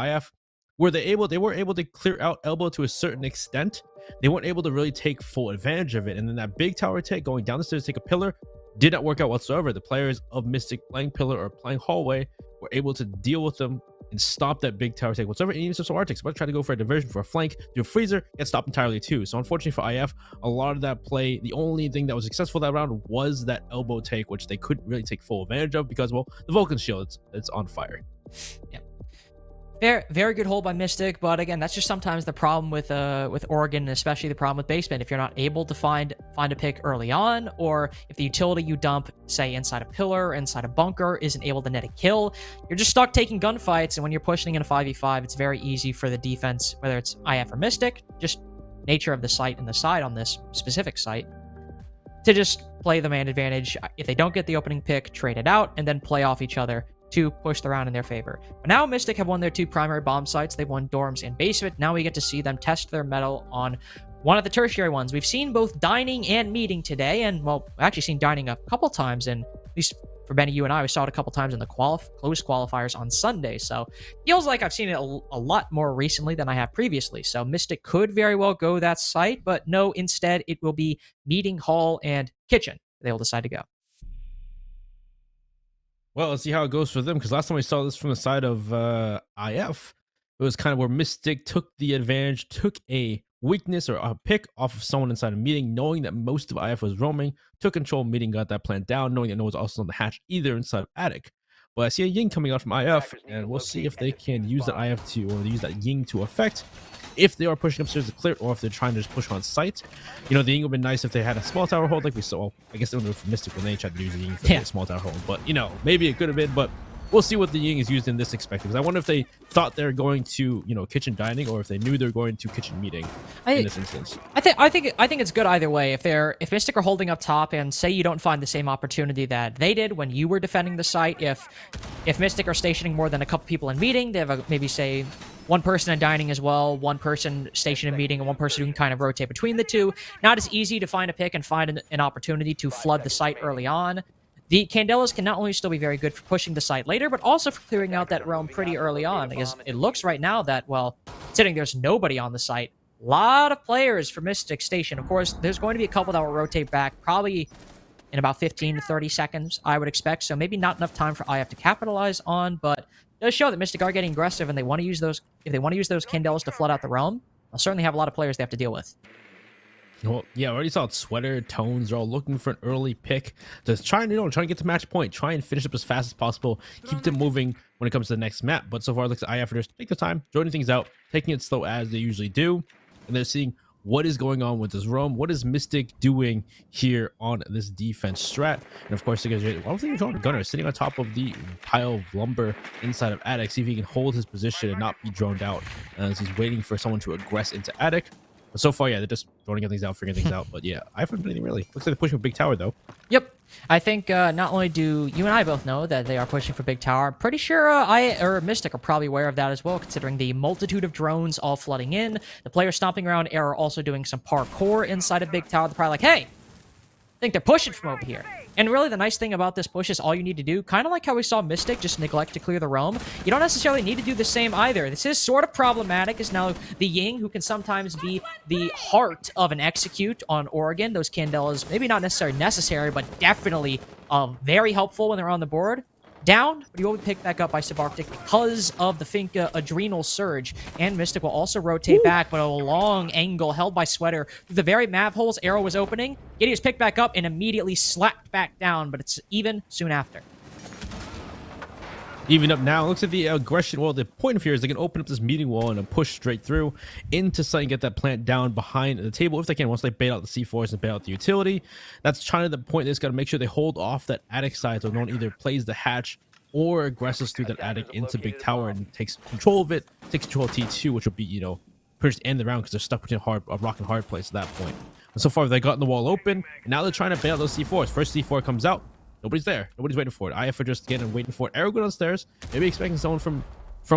They were able to clear out elbow to a certain extent. They weren't able to really take full advantage of it, and then that big tower take going down the stairs to take a pillar did not work out whatsoever. The players of Mystic playing pillar or playing hallway were able to deal with them and stop that big tower take whatsoever. And even some Arctics, but try to go for a diversion for a flank, do a freezer, get stopped entirely too. So unfortunately for IF, a lot of that play, the only thing that was successful that round was that elbow take, which they couldn't really take full advantage of because, well, the Vulcan shield, it's on fire. Yeah. Very good hold by Mystic, but again, that's just sometimes the problem with Oregon, and especially the problem with basement. If you're not able to find a pick early on, or if the utility you dump, say inside a pillar, inside a bunker, isn't able to net a kill, you're just stuck taking gunfights. And when you're pushing in a 5v5, it's very easy for the defense, whether it's IF or Mystic, just nature of the site and the side on this specific site, to just play the man advantage. If they don't get the opening pick, trade it out, and then play off each other to push the round in their favor. But now Mystic have won their 2 primary bomb sites. They've won dorms and basement. Now we get to see them test their mettle on one of the tertiary ones. We've seen both dining and meeting today, and well, we've actually seen dining a couple times, and at least for Benny, you and I, we saw it a couple times in the close qualifiers on Sunday. So feels like I've seen it a lot more recently than I have previously. So Mystic could very well go that site, but no, instead it will be meeting, hall, and kitchen. They'll decide to go. Well, let's see how it goes for them, because last time we saw this from the side of IF, it was kind of where Mystic took the advantage, took a weakness or a pick off of someone inside a meeting, knowing that most of IF was roaming, took control of meeting, got that plan down, knowing that no one's also on the hatch either inside of attic. But I see a Ying coming out from IF, and we'll see if they can use that IF to, or use that Ying to effect, if they are pushing upstairs to clear, or if they're trying to just push on site. The Ying would have been nice if they had a small tower hold like we saw. Well, I guess they would have Mystic when they tried to use the Ying for the small tower hold, but maybe it could have been. But we'll see what the Ying is used in this expected. Because I wonder if they thought they were going to, you know, kitchen dining, or if they knew they were going to kitchen meeting in this instance. I think it's good either way. If Mystic are holding up top, and say you don't find the same opportunity that they did when you were defending the site, if Mystic are stationing more than a couple people in meeting, they have maybe say one person in dining as well, one person stationed in meeting, and one person who can kind of rotate between the two. Not as easy to find a pick and find an opportunity to flood the site early on. The Candelas can not only still be very good for pushing the site later, but also for clearing out that realm pretty early on, because it looks right now that, well, considering there's nobody on the site, a lot of players for Mystic Station. Of course, there's going to be a couple that will rotate back, probably in about 15 to 30 seconds, I would expect, so maybe not enough time for IF to capitalize on, but it does show that Mystic are getting aggressive, and they want to use those, if they want to use those Candelas to flood out the realm, they'll certainly have a lot of players they have to deal with. Well, yeah, I already saw Sweater, Tones, they're all looking for an early pick to try and, try and get to match point, try and finish up as fast as possible, keep them moving when it comes to the next map. But so far, it looks like IF are just take the time, joining things out, taking it slow as they usually do, and they're seeing what is going on with this roam. What is Mystic doing here on this defense strat? And of course, I don't think John Gunner is sitting on top of the pile of lumber inside of Attic, see if he can hold his position and not be droned out as he's waiting for someone to aggress into Attic. But so far, yeah, they're just droning things out, figuring things out. But yeah, I haven't done anything really. Looks like they're pushing for Big Tower, though. Yep. I think not only do you and I both know that they are pushing for Big Tower, I'm pretty sure Mystic are probably aware of that as well, considering the multitude of drones all flooding in. The players stomping around air are also doing some parkour inside of Big Tower. They're probably like, hey, I think they're pushing from over here. And really, the nice thing about this push is all you need to do, kind of like how we saw Mystic just neglect to clear the realm, you don't necessarily need to do the same either. This is sort of problematic, as now the Ying, who can sometimes be the heart of an execute on Oregon, those Candelas, maybe not necessarily necessary, but definitely very helpful when they're on the board. Down, but he will be picked back up by Subarctic because of the Finka Adrenal Surge. And Mystic will also rotate back, but a long angle held by Sweater. Through the very mav holes Arrow was opening, Giddy is picked back up and immediately slapped back down, but it's even soon after. Even up now, it looks like the aggression, well, the point of here is they can open up this meeting wall and push straight through into site and get that plant down behind the table if they can, once they bait out the C4s and bait out the utility. That's trying to the point they just got to make sure they hold off that attic side so no one either plays the hatch or aggresses through that attic into Big Tower and takes control of it, takes control of T2, which will be, pretty much end the round because they're stuck between a rock and hard place at that point. And so far, they gotten the wall open, and now they're trying to bait out those C4s. First C4 comes out. Nobody's there. Nobody's waiting for it. IF are just getting waiting for it. Arrow go downstairs. Maybe expecting someone from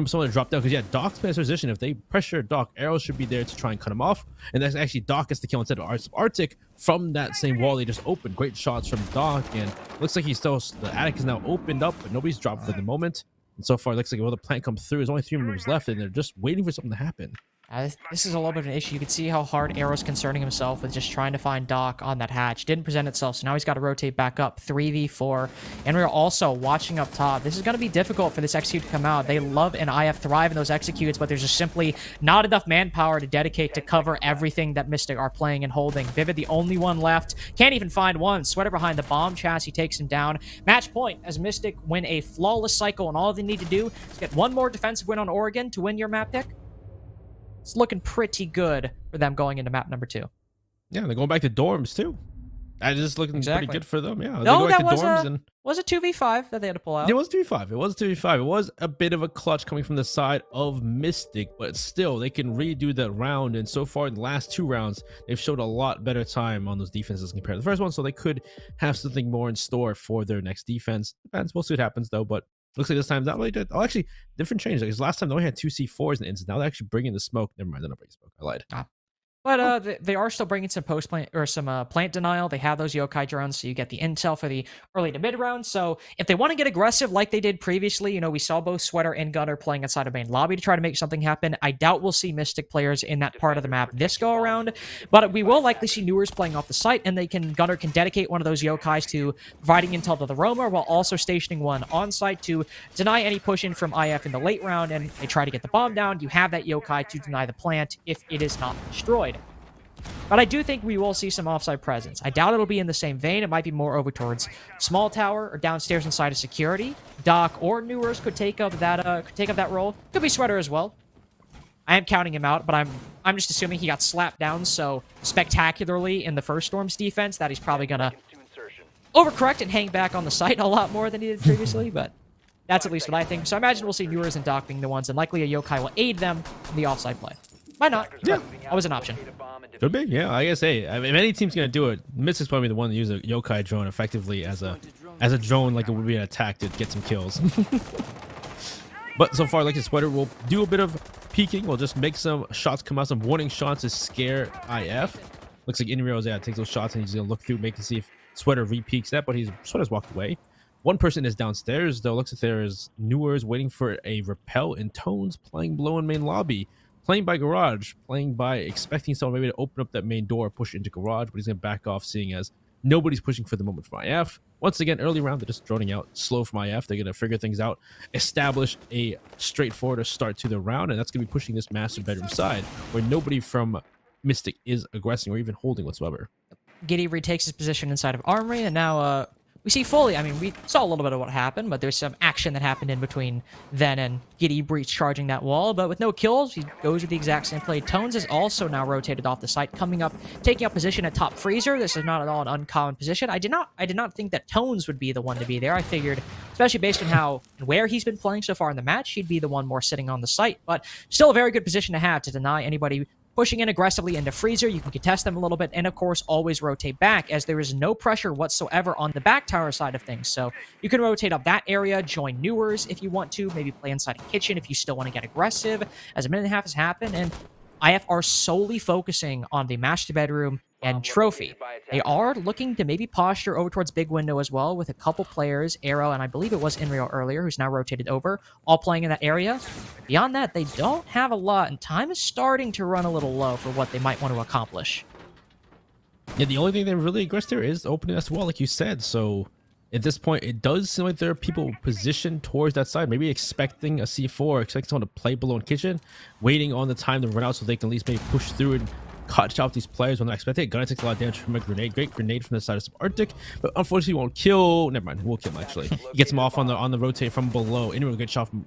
someone to drop down. Because, yeah, Doc's been in position. If they pressure Doc, Arrow should be there to try and cut him off. And that's actually Doc gets the kill instead of Arctic from that same wall they just opened. Great shots from Doc. And looks like the attic is now opened up, but nobody's dropped for the moment. And so far, it looks like the plant comes through. There's only 3 members left, and they're just waiting for something to happen. This is a little bit of an issue. You can see how hard Arrow's concerning himself with just trying to find Doc on that hatch. Didn't present itself, so now he's got to rotate back up. 3v4. And we're also watching up top. This is going to be difficult for this execute to come out. They love and IF thrive in those executes, but there's just simply not enough manpower to dedicate to cover everything that Mystic are playing and holding. Vivid, the only one left. Can't even find one. Sweater behind the bomb chassis takes him down. Match point as Mystic win a flawless cycle, and all they need to do is get one more defensive win on Oregon to win your map pick. It's looking pretty good for them going into map number 2. Yeah, they're going back to dorms too. That is looking pretty good for them. Yeah, no, that was a 2v5 that they had to pull out. It was 2v5. It was 2v5. It was a bit of a clutch coming from the side of Mystic, but still, they can redo that round. And so far, in the last 2 rounds, they've showed a lot better time on those defenses compared to the first one. So they could have something more in store for their next defense. Depends. We'll see what happens though. But looks like this time not really good. Oh, actually, different change. Because last time they only had 2 C4s in the instance. Now they're actually bringing the smoke. Never mind, they're not bringing smoke. I lied. But they are still bringing some post-plant or some plant denial. They have those yokai drones, so you get the intel for the early to mid round. So if they want to get aggressive like they did previously, we saw both Sweater and Gunner playing inside of main lobby to try to make something happen. I doubt we'll see Mystic players in that part of the map this go around, but we will likely see Newers playing off the site, and Gunner can dedicate one of those yokais to providing intel to the roamer while also stationing one on site to deny any push in from IF in the late round, and they try to get the bomb down. You have that yokai to deny the plant if it is not destroyed. But I do think we will see some offside presence. I doubt it'll be in the same vein. It might be more over towards small tower or downstairs inside of security. Doc or Newers could take up that role. Could be Sweater as well. I am counting him out, but I'm just assuming he got slapped down so spectacularly in the first Storm's defense that he's probably gonna overcorrect and hang back on the site a lot more than he did previously. But That's at least what I think. So I imagine we'll see Newers and Doc being the ones, and likely a Yokai will aid them in the offside play. Might not. Yeah. Always an option. Could be, yeah. I guess, hey, if any team's gonna do it, Mystic's probably the one to use a Yokai drone effectively as a drone, like it would be an attack to get some kills. But so far, like the Sweater will do a bit of peeking. We'll just make some shots come out, some warning shots to scare IF. Looks like Inrio's takes those shots and he's gonna look through, make to see if Sweater re-peeks that, but Sweater's walked away. One person is downstairs, though. Looks like there is Newers waiting for a repel, and Tones playing below in main lobby. Playing by garage, playing by expecting someone maybe to open up that main door, push into garage, but he's going to back off, seeing as nobody's pushing for the moment from IF. Once again, early round, they're just droning out slow from IF. They're going to figure things out, establish a straightforward start to the round, and that's going to be pushing this master bedroom side, where nobody from Mystic is aggressing or even holding whatsoever. Giddy retakes his position inside of Armory, and now we see Foley. I mean, we saw a little bit of what happened, but there's some action that happened in between then and Giddy breach charging that wall. But with no kills, he goes with the exact same play. Tones is also now rotated off the site, coming up, taking up position at top freezer. This is not at all an uncommon position. I did not think that Tones would be the one to be there. I figured, especially based on how and where he's been playing so far in the match, he'd be the one more sitting on the site. But still a very good position to have to deny anybody pushing in aggressively into freezer. You can contest them a little bit, and of course always rotate back, as there is no pressure whatsoever on the back tower side of things. So you can rotate up that area, join Newers if you want to, maybe play inside a kitchen if you still want to get aggressive, as a minute and a half has happened, and IF are solely focusing on the master bedroom and trophy. They are looking to maybe posture over towards big window as well, with a couple players, Arrow, and I believe it was Inrio earlier, who's now rotated over, all playing in that area. Beyond that, they don't have a lot, and time is starting to run a little low for what they might want to accomplish. Yeah, the only thing they really aggressive there is opening that wall, like you said. So at this point, it does seem like there are people positioned towards that side, maybe expecting a C4, expecting someone to play below in kitchen, waiting on the time to run out so they can at least maybe push through and cut off these players when they're expecting. Gunner takes a lot of damage from a grenade. Great grenade from the side of Subarctic, but unfortunately won't kill. Never mind, we'll kill him actually. He gets him off on the rotate from below. Anyone will get shot from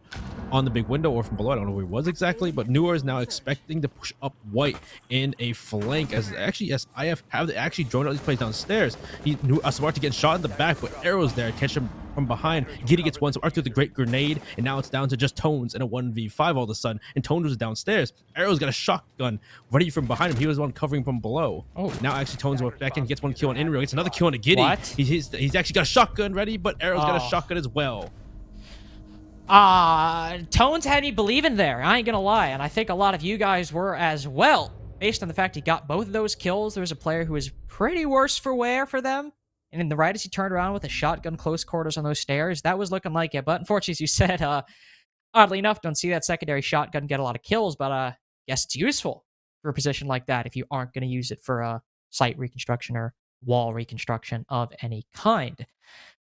on the big window or from below. I don't know where he was exactly, but Newer is now expecting to push up white in a flank, as actually IF have actually drawn out these plays downstairs. He knew Subarctic getting shot in the back, but Arrow's there to catch him from behind. Giddy gets one, so Arthur with a great grenade, and now it's down to just Tones in a 1v5 all of a sudden, and Tones was downstairs. Arrow's got a shotgun ready from behind him. He was the one covering from below. Oh, now actually Tones went back in, gets one kill on Inreal, gets another kill on a Giddy. What? He's actually got a shotgun ready, but Arrow's got a shotgun as well. Tones had me believing there, I ain't gonna lie, and I think a lot of you guys were as well. Based on the fact he got both of those kills, there was a player who was pretty worse for wear for them. And in the right as he turned around with a shotgun close quarters on those stairs, that was looking like it. But unfortunately, as you said, oddly enough, don't see that secondary shotgun get a lot of kills. But yes, it's useful for a position like that if you aren't going to use it for site reconstruction or wall reconstruction of any kind.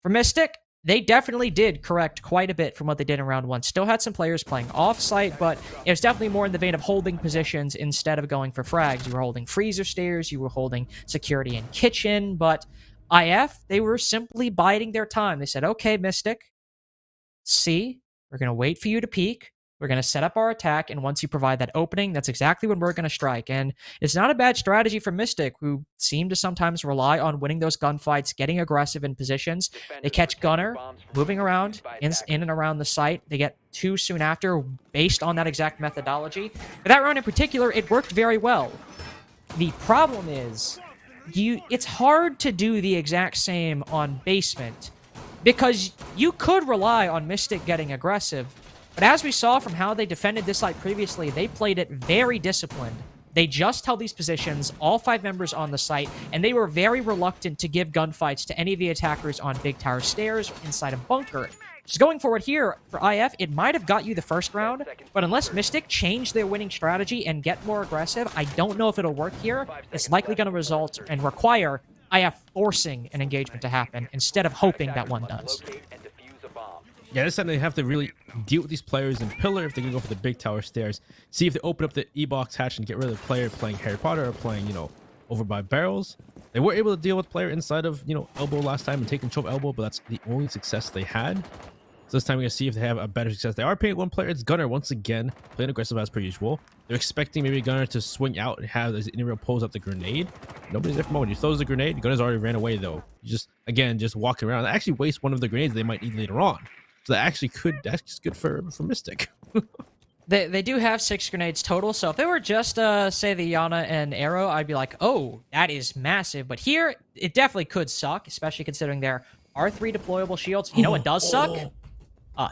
For Mystic, they definitely did correct quite a bit from what they did in round one. Still had some players playing off-site, but it was definitely more in the vein of holding positions instead of going for frags. You were holding freezer stairs, you were holding security in kitchen, but IF, they were simply biding their time. They said, okay, Mystic, see, we're going to wait for you to peek. We're going to set up our attack, and once you provide that opening, that's exactly when we're going to strike. And it's not a bad strategy for Mystic, who seem to sometimes rely on winning those gunfights, getting aggressive in positions. They catch Gunner moving around in and around the site. They get two soon after based on that exact methodology. For that round in particular, it worked very well. The problem is, it's hard to do the exact same on basement, because you could rely on Mystic getting aggressive, but as we saw from how they defended this site previously, they played it very disciplined. They just held these positions, all 5 members on the site, and they were very reluctant to give gunfights to any of the attackers on Big Tower Stairs or inside a bunker. Just going forward here, for IF, it might have got you the first round, but unless Mystic change their winning strategy and get more aggressive, I don't know if it'll work here. It's likely going to result and require IF forcing an engagement to happen instead of hoping that one does. Yeah, this time they have to really deal with these players in Pillar if they're going to go for the Big Tower Stairs. See if they open up the E-Box hatch and get rid of the player playing Harry Potter or playing, over by barrels. They were able to deal with player inside of, elbow last time and take control of elbow, but that's the only success they had. So this time we're going to see if they have a better success. They are paying one player. It's Gunner once again, playing aggressive as per usual. They're expecting maybe Gunner to swing out and have as Inreal pulls up the grenade. Nobody's there for a moment. He throws the grenade. Gunner's already ran away though. Just walking around. They actually waste one of the grenades they might need later on. So that actually that's good for Mystic. They do have 6 grenades total, so if they were just, say, the Yana and Arrow, I'd be like, oh, that is massive. But here, it definitely could suck, especially considering there are 3 deployable shields. You know what does suck?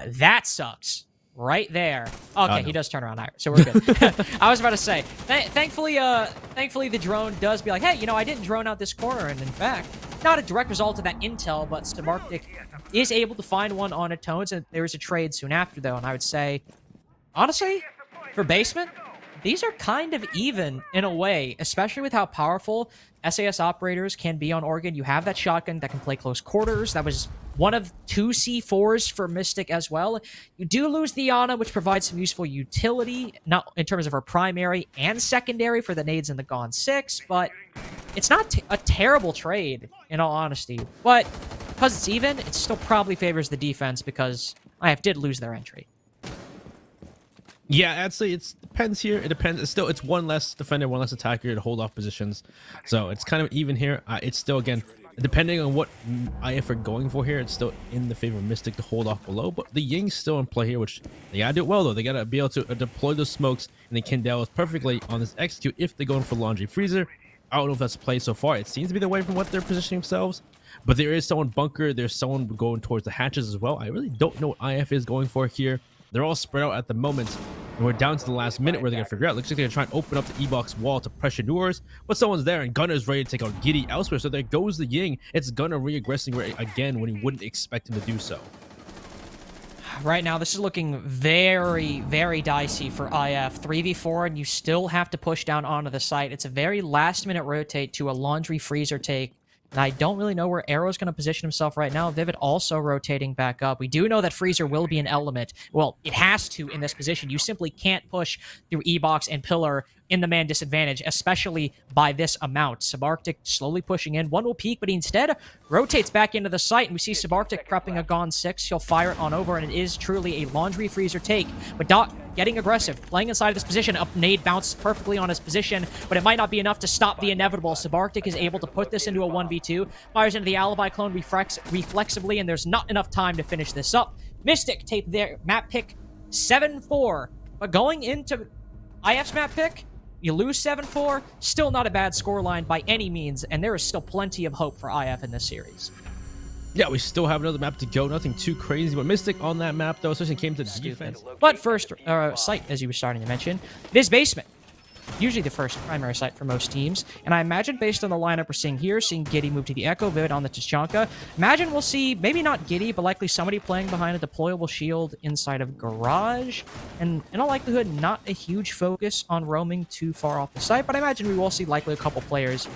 That sucks. Right there. Okay, he does turn around higher, so we're good. I was about to say, thankfully the drone does be like, hey, you know, I didn't drone out this corner, and in fact, not a direct result of that intel, but Sabartic is able to find one on its own, and there is a trade soon after, though, and I would say, honestly, for basement, these are kind of even in a way, especially with how powerful SAS operators can be on Oregon. You have that shotgun that can play close quarters. That was one of 2 C4s for Mystic as well. You do lose the Yana, which provides some useful utility, not in terms of her primary and secondary for the nades and the Gone 6, but it's not a terrible trade, in all honesty. But because it's even, it still probably favors the defense because IF did lose their entry. Yeah, I'd say it depends here. It depends. It's one less defender, one less attacker to hold off positions. So it's kind of even here. It's still, again, depending on what IF are going for here, it's still in the favor of Mystic to hold off below. But the Ying's still in play here, which they gotta do it well, though. They gotta be able to deploy those smokes and the Kindles perfectly on this execute if they're going for Laundry Freezer. I don't know if that's play so far. It seems to be the way from what they're positioning themselves. But there is someone bunker. There's someone going towards the hatches as well. I really don't know what IF is going for here. They're all spread out at the moment, and we're down to the last minute where they're gonna figure out. Looks like they're gonna try and open up the E-box wall to pressure Newers, but someone's there, and Gunner's ready to take out Giddy elsewhere. So there goes the Ying. It's Gunner re-aggressing again when he wouldn't expect him to do so. Right now, this is looking very, very dicey for IF. 3v4, and you still have to push down onto the site. It's a very last-minute rotate to a Laundry Freezer take. And I don't really know where Arrow's going to position himself right now. Vivid also rotating back up. We do know that Freezer will be an element. Well, it has to in this position. You simply can't push through E-Box and Pillar in the man disadvantage, especially by this amount. Sabartic slowly pushing in. One will peek, but he instead rotates back into the site, and we see Sabartic prepping a Gone 6. He'll fire it on over, and it is truly a Laundry Freezer take. But Doc getting aggressive, playing inside of this position. Up nade bounces perfectly on his position, but it might not be enough to stop the inevitable. Sabartic is able to put this into a 1v2. Fires into the Alibi clone reflexively, and there's not enough time to finish this up. Mystic take their map pick 7-4, but going into IF's map pick, you lose 7-4, still not a bad scoreline by any means, and there is still plenty of hope for IF in this series. Yeah, we still have another map to go. Nothing too crazy, but Mystic on that map, though, especially came to the defense. But first site, as you were starting to mention, it is basement. Usually the first primary site for most teams. And I imagine based on the lineup we're seeing here, seeing Giddy move to the Echo, Vivid on the Tachanka, imagine we'll see, maybe not Giddy, but likely somebody playing behind a deployable shield inside of Garage. And in all likelihood, not a huge focus on roaming too far off the site, but I imagine we will see likely a couple players,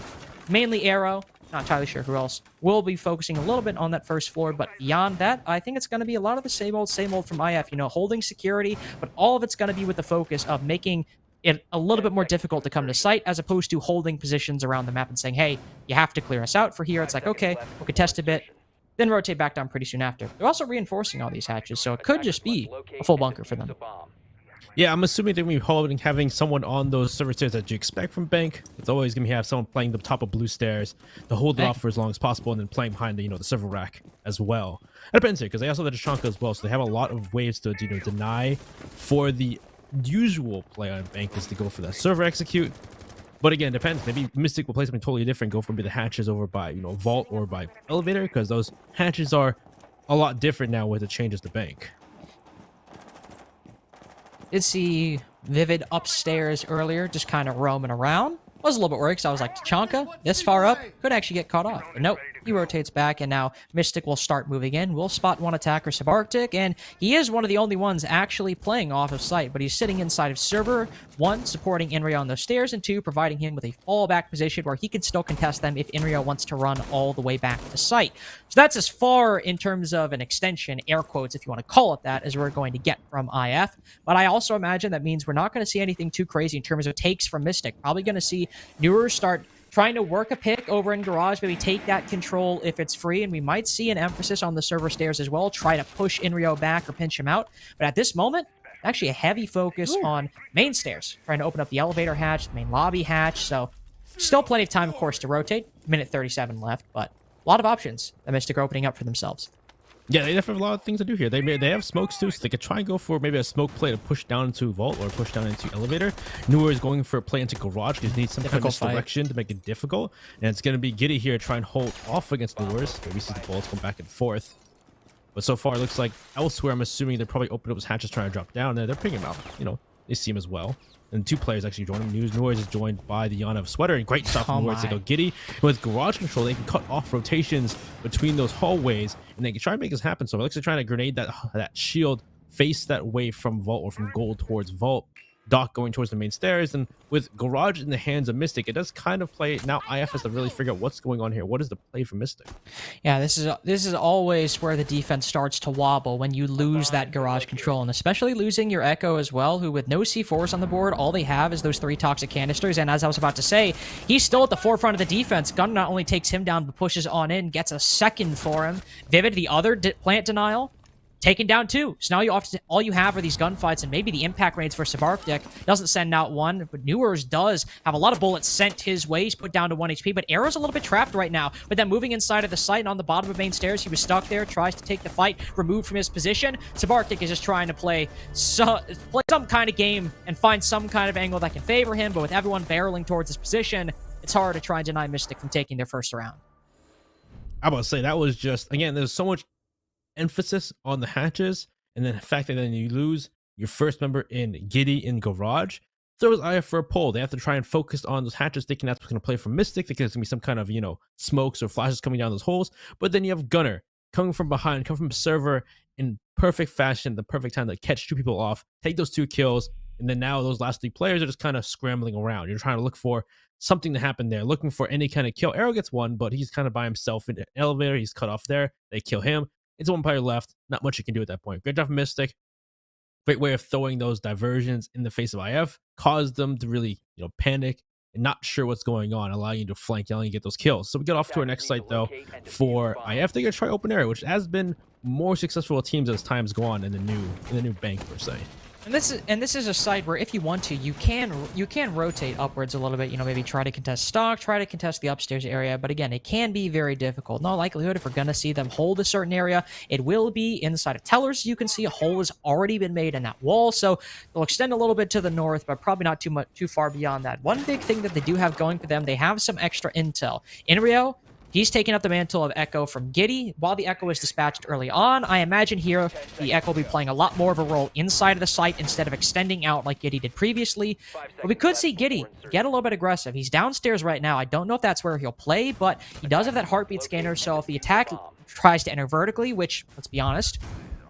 mainly Arrow, not entirely sure who else, will be focusing a little bit on that first floor, but beyond that, I think it's going to be a lot of the same old from IF, you know, holding security, but all of it's going to be with the focus of making it a little bit more difficult to come to site, as opposed to holding positions around the map and saying, hey, you have to clear us out for here. It's like, okay, we'll contest a bit, then rotate back down pretty soon after. They're also reinforcing all these hatches, so it could just be a full bunker for them. Yeah, I'm assuming they're going to be having someone on those server stairs that you expect from Bank. It's always going to have someone playing the top of blue stairs to hold it off for as long as possible, and then playing behind the, the server rack as well. It depends here, because they also have the Tachanka as well, so they have a lot of ways to deny for the usual play on Bank is to go for that server execute. But again, depends. Maybe Mystic will play something totally different, go for maybe the hatches over by Vault or by Elevator, because those hatches are a lot different now with the changes to Bank. Did see Vivid upstairs earlier, just kind of roaming around. Was a little bit worried because I was like, Tachanka, this far up, could actually get caught off. But nope, he rotates back, and now Mystic will start moving in. We'll spot one attacker, Sabartic, and he is one of the only ones actually playing off of site, but he's sitting inside of server, 1, supporting Inrio on those stairs, and 2, providing him with a fallback position where he can still contest them if Inrio wants to run all the way back to site. So that's as far in terms of an extension, air quotes if you want to call it that, as we're going to get from IF. But I also imagine that means we're not going to see anything too crazy in terms of takes from Mystic. Probably going to see Newer start trying to work a pick over in Garage, maybe take that control if it's free, and we might see an emphasis on the server stairs as well, try to push Inrio back or pinch him out. But at this moment, actually a heavy focus on main stairs, trying to open up the elevator hatch, the main lobby hatch, so still plenty of time, of course, to rotate. Minute 37 left, but a lot of options that Mystic are opening up for themselves. Yeah, they definitely have a lot of things to do here. They have smokes too, so they could try and go for maybe a smoke play to push down into vault or push down into elevator. Newer is going for a play into garage because he needs some kind of misdirection to make it difficult. And it's going to be Giddy here trying to hold off against Newers. Maybe see the bullets go back and forth. But so far, it looks like elsewhere, I'm assuming they're probably opening up his hatches trying to drop down. They're picking him out. You know, they see him as well. And two players actually join him. Newers is joined by the Yana of Sweater. And great stuff from Newers to go Giddy. With garage control, they can cut off rotations between those hallways. And they can try and make this happen. So it looks like trying to grenade that shield, face that way from vault or from gold towards vault. Doc going towards the main stairs, and with garage in the hands of Mystic, it does kind of play now. IF has to really figure out what's going on here. What is the play for Mystic? Yeah, this is always where the defense starts to wobble when you lose that garage control, and especially losing your Echo as well, who with no C4s on the board, all they have is those 3 toxic canisters. And as I was about to say, he's still at the forefront of the defense. Gun not only takes him down, but pushes on in, gets a second for him. Vivid, the other plant denial, taken down 2. So now all you have are these gunfights, and maybe the impact range for Sabarktic doesn't send out 1, but Newers does have a lot of bullets sent his way. He's put down to 1 HP, but Arrow's a little bit trapped right now. With them moving inside of the site and on the bottom of main stairs, he was stuck there, tries to take the fight, removed from his position. Sabarktic is just trying to play some kind of game and find some kind of angle that can favor him, but with everyone barreling towards his position, it's hard to try and deny Mystic from taking their first round. I about to say, that was just, again, there's so much emphasis on the hatches, and then the fact that then you lose your first member in Giddy in garage throws IF for a pull. They have to try and focus on those hatches, thinking that's what's going to play for Mystic, thinking there's going to be some kind of, you know, smokes or flashes coming down those holes. But then you have Gunner coming from behind, coming from server in perfect fashion, the perfect time to catch 2 people off, take those 2 kills, and then now those last 3 players are just kind of scrambling around. You're trying to look for something to happen there, looking for any kind of kill. Arrow gets 1, but he's kind of by himself in the elevator. He's cut off there. They kill him. It's 1 player left. Not much you can do at that point. Great job from Mystic. Great way of throwing those diversions in the face of IF. Caused them to really, you know, panic and not sure what's going on, allowing you to flank, allowing you to get those kills. So we get off to our next site, though, for IF. They're going to try open area, which has been more successful with teams as times go on in the new bank, per se. And this is a site where if you want to, you can rotate upwards a little bit. You know, maybe try to contest stock, try to contest the upstairs area. But again, it can be very difficult. No likelihood if we're gonna see them hold a certain area, it will be inside of tellers. You can see a hole has already been made in that wall, so they'll extend a little bit to the north, but probably not too far beyond that. One big thing that they do have going for them, they have some extra intel. Inrio, he's taking up the mantle of Echo from Giddy. While the Echo was dispatched early on, I imagine here the Echo will be playing a lot more of a role inside of the site instead of extending out like Giddy did previously. But we could see Giddy get a little bit aggressive. He's downstairs right now. I don't know if that's where he'll play, but he does have that heartbeat scanner, so if the attack tries to enter vertically, which, let's be honest,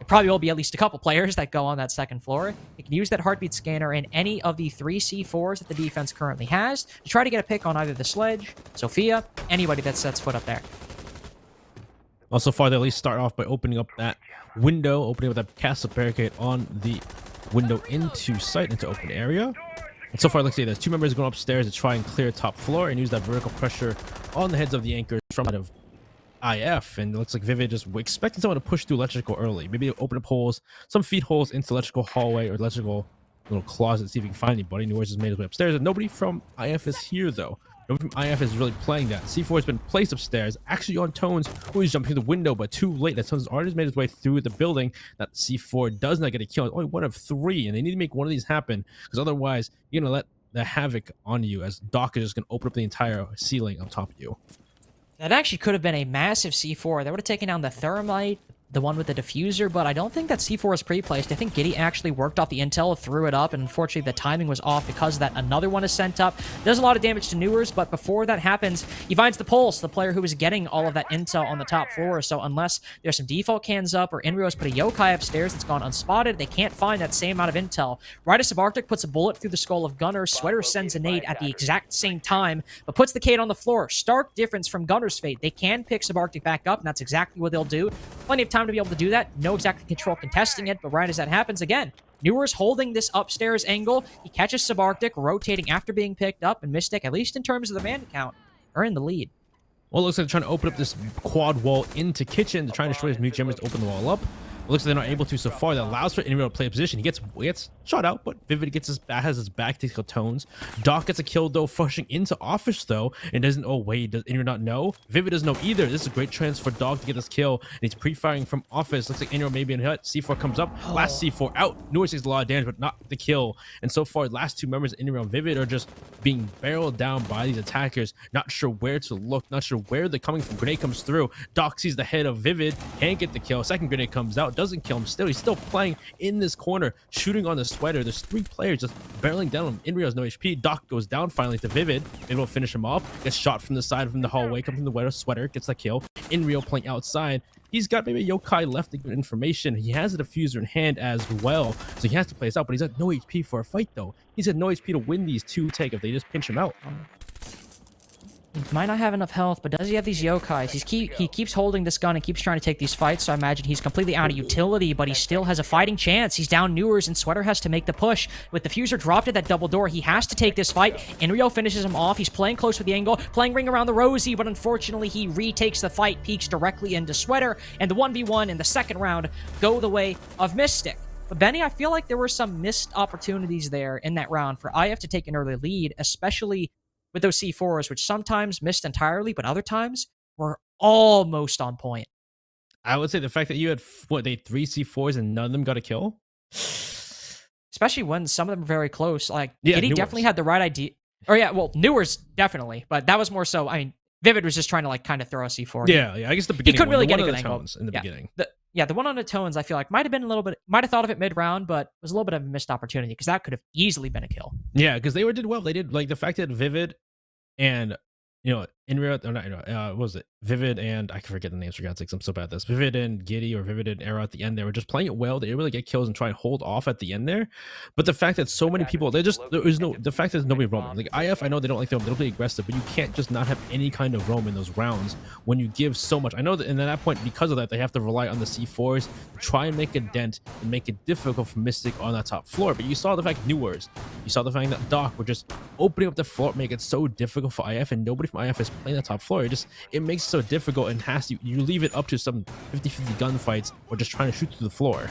it probably will be at least a couple players that go on that second floor. You can use that heartbeat scanner in any of the 3 C4s that the defense currently has to try to get a pick on either the Sledge, Sophia, anybody that sets foot up there. Well, so far they at least start off by opening up that window, opening up that castle barricade on the window into sight, into open area. And so far, let's see, there's 2 members going upstairs to try and clear top floor and use that vertical pressure on the heads of the anchors from out of IF, and it looks like Vivid just expecting someone to push through electrical early. Maybe open up holes, some feed holes into electrical hallway or electrical little closet, see if you can find anybody. Newers has made his way upstairs, and nobody from IF is here, though. Nobody from IF is really playing that. C4 has been placed upstairs, actually on Tones, who is jumping through the window, but too late. That Tones has already made his way through the building. That C4 does not get a kill. It's only 1 of 3, and they need to make one of these happen, because otherwise, you're going to let the havoc on you, as Doc is just going to open up the entire ceiling on top of you. That actually could have been a massive C4. That would have taken down the Thermite, the one with the diffuser, but I don't think that C4 is pre-placed. I think Giddy actually worked off the intel, threw it up, and unfortunately the timing was off because of that. Another one is sent up. Does a lot of damage to Newers, but before that happens, he finds the Pulse, the player who was getting all of that intel on the top floor. So unless there's some default cans up or Inrio's put a yokai upstairs that's gone unspotted, they can't find that same amount of intel. Right as Sabarktic puts a bullet through the skull of Gunner, Sweater sends a nade at the exact same time, but puts the Kate on the floor. Stark difference from Gunner's fate. They can pick Sabarktic back up, and that's exactly what they'll do. Plenty of time to be able to do that. No exactly control contesting it, but right as that happens, again, Newers holding this upstairs angle. He catches Sabarktic, rotating after being picked up, and Mystic, at least in terms of the man count, are in the lead. Well, it looks like they're trying to open up this quad wall into kitchen to try and destroy his mute jammers to open the wall up. It looks like they're not able to so far. That allows for Inrio to play a position. He gets shot out, but Vivid has his back to kill Tones. Doc gets a kill though, rushing into Office though, and doesn't. Oh wait, does Inrio not know? Vivid doesn't know either. This is a great chance for Dog to get this kill, and he's pre-firing from Office. Looks like Inrio maybe in hit. C4 comes up. Last C4 out. Newer takes a lot of damage, but not the kill. And so far, last two members of Inrio and Vivid are just being barreled down by these attackers. Not sure where to look. Not sure where they're coming from. Grenade comes through. Doc sees the head of Vivid. Can't get the kill. Second grenade comes out. Doesn't kill him. He's still playing in this corner, shooting on the sweater. There's three players just barreling down him. Inrio has no HP. Doc goes down finally to Vivid. Vivid will finish him off. Gets shot from the side from the hallway. Comes from the sweater. Gets the kill. Inrio playing outside. He's got maybe a yokai left to give information. He has a diffuser in hand as well, so he has to play this out, but he's got no HP for a fight though. He's got no HP to win these two take if they just pinch him out. He might not have enough health, but does he have these yokais? He keeps holding this gun and keeps trying to take these fights, so I imagine he's completely out of utility, but he still has a fighting chance. He's down Newers, and Sweater has to make the push. With the diffuser dropped at that double door, he has to take this fight. Inrio finishes him off. He's playing close with the angle, playing ring around the Rosie, but unfortunately, he retakes the fight, peeks directly into Sweater, and the 1v1 in the second round go the way of Mystic. But Benny, I feel like there were some missed opportunities there in that round for IF to take an early lead, especially with those C4s, which sometimes missed entirely, but other times were almost on point. I would say the fact that you had, they 3 C4s and none of them got a kill? Especially when some of them were very close. Like, yeah, Giddy definitely had the right idea. Or yeah, well, Newers definitely, but that was more so, I mean, Vivid was just trying to like kind of throw a C4. Yeah, I guess the beginning. He couldn't really get a good angle. In the beginning. The one on the Tones, I feel like might have thought of it mid-round, but was a little bit of a missed opportunity because that could have easily been a kill. Yeah, because they did well. They did, like, the fact that Vivid and, you know, Inrio, or not, what was it? Vivid and, I can forget the names for God's sakes, I'm so bad at this. Vivid and Giddy or Vivid and Era at the end, they were just playing it well. They didn't really get kills and try and hold off at the end there. But the fact that so many people, the fact that there's nobody roaming. Like, IF, I know they don't like them, they don't play aggressive, but you can't just not have any kind of roam in those rounds when you give so much. I know that, and at that point, because of that, they have to rely on the C4s to try and make a dent and make it difficult for Mystic on that top floor. But you saw the fact Newers, you saw the fact that Doc were just opening up the floor, make it so difficult for IF, and nobody from IF is playing that top floor. It makes it so difficult, and you leave it up to some 50-50 gunfights or just trying to shoot through the floor.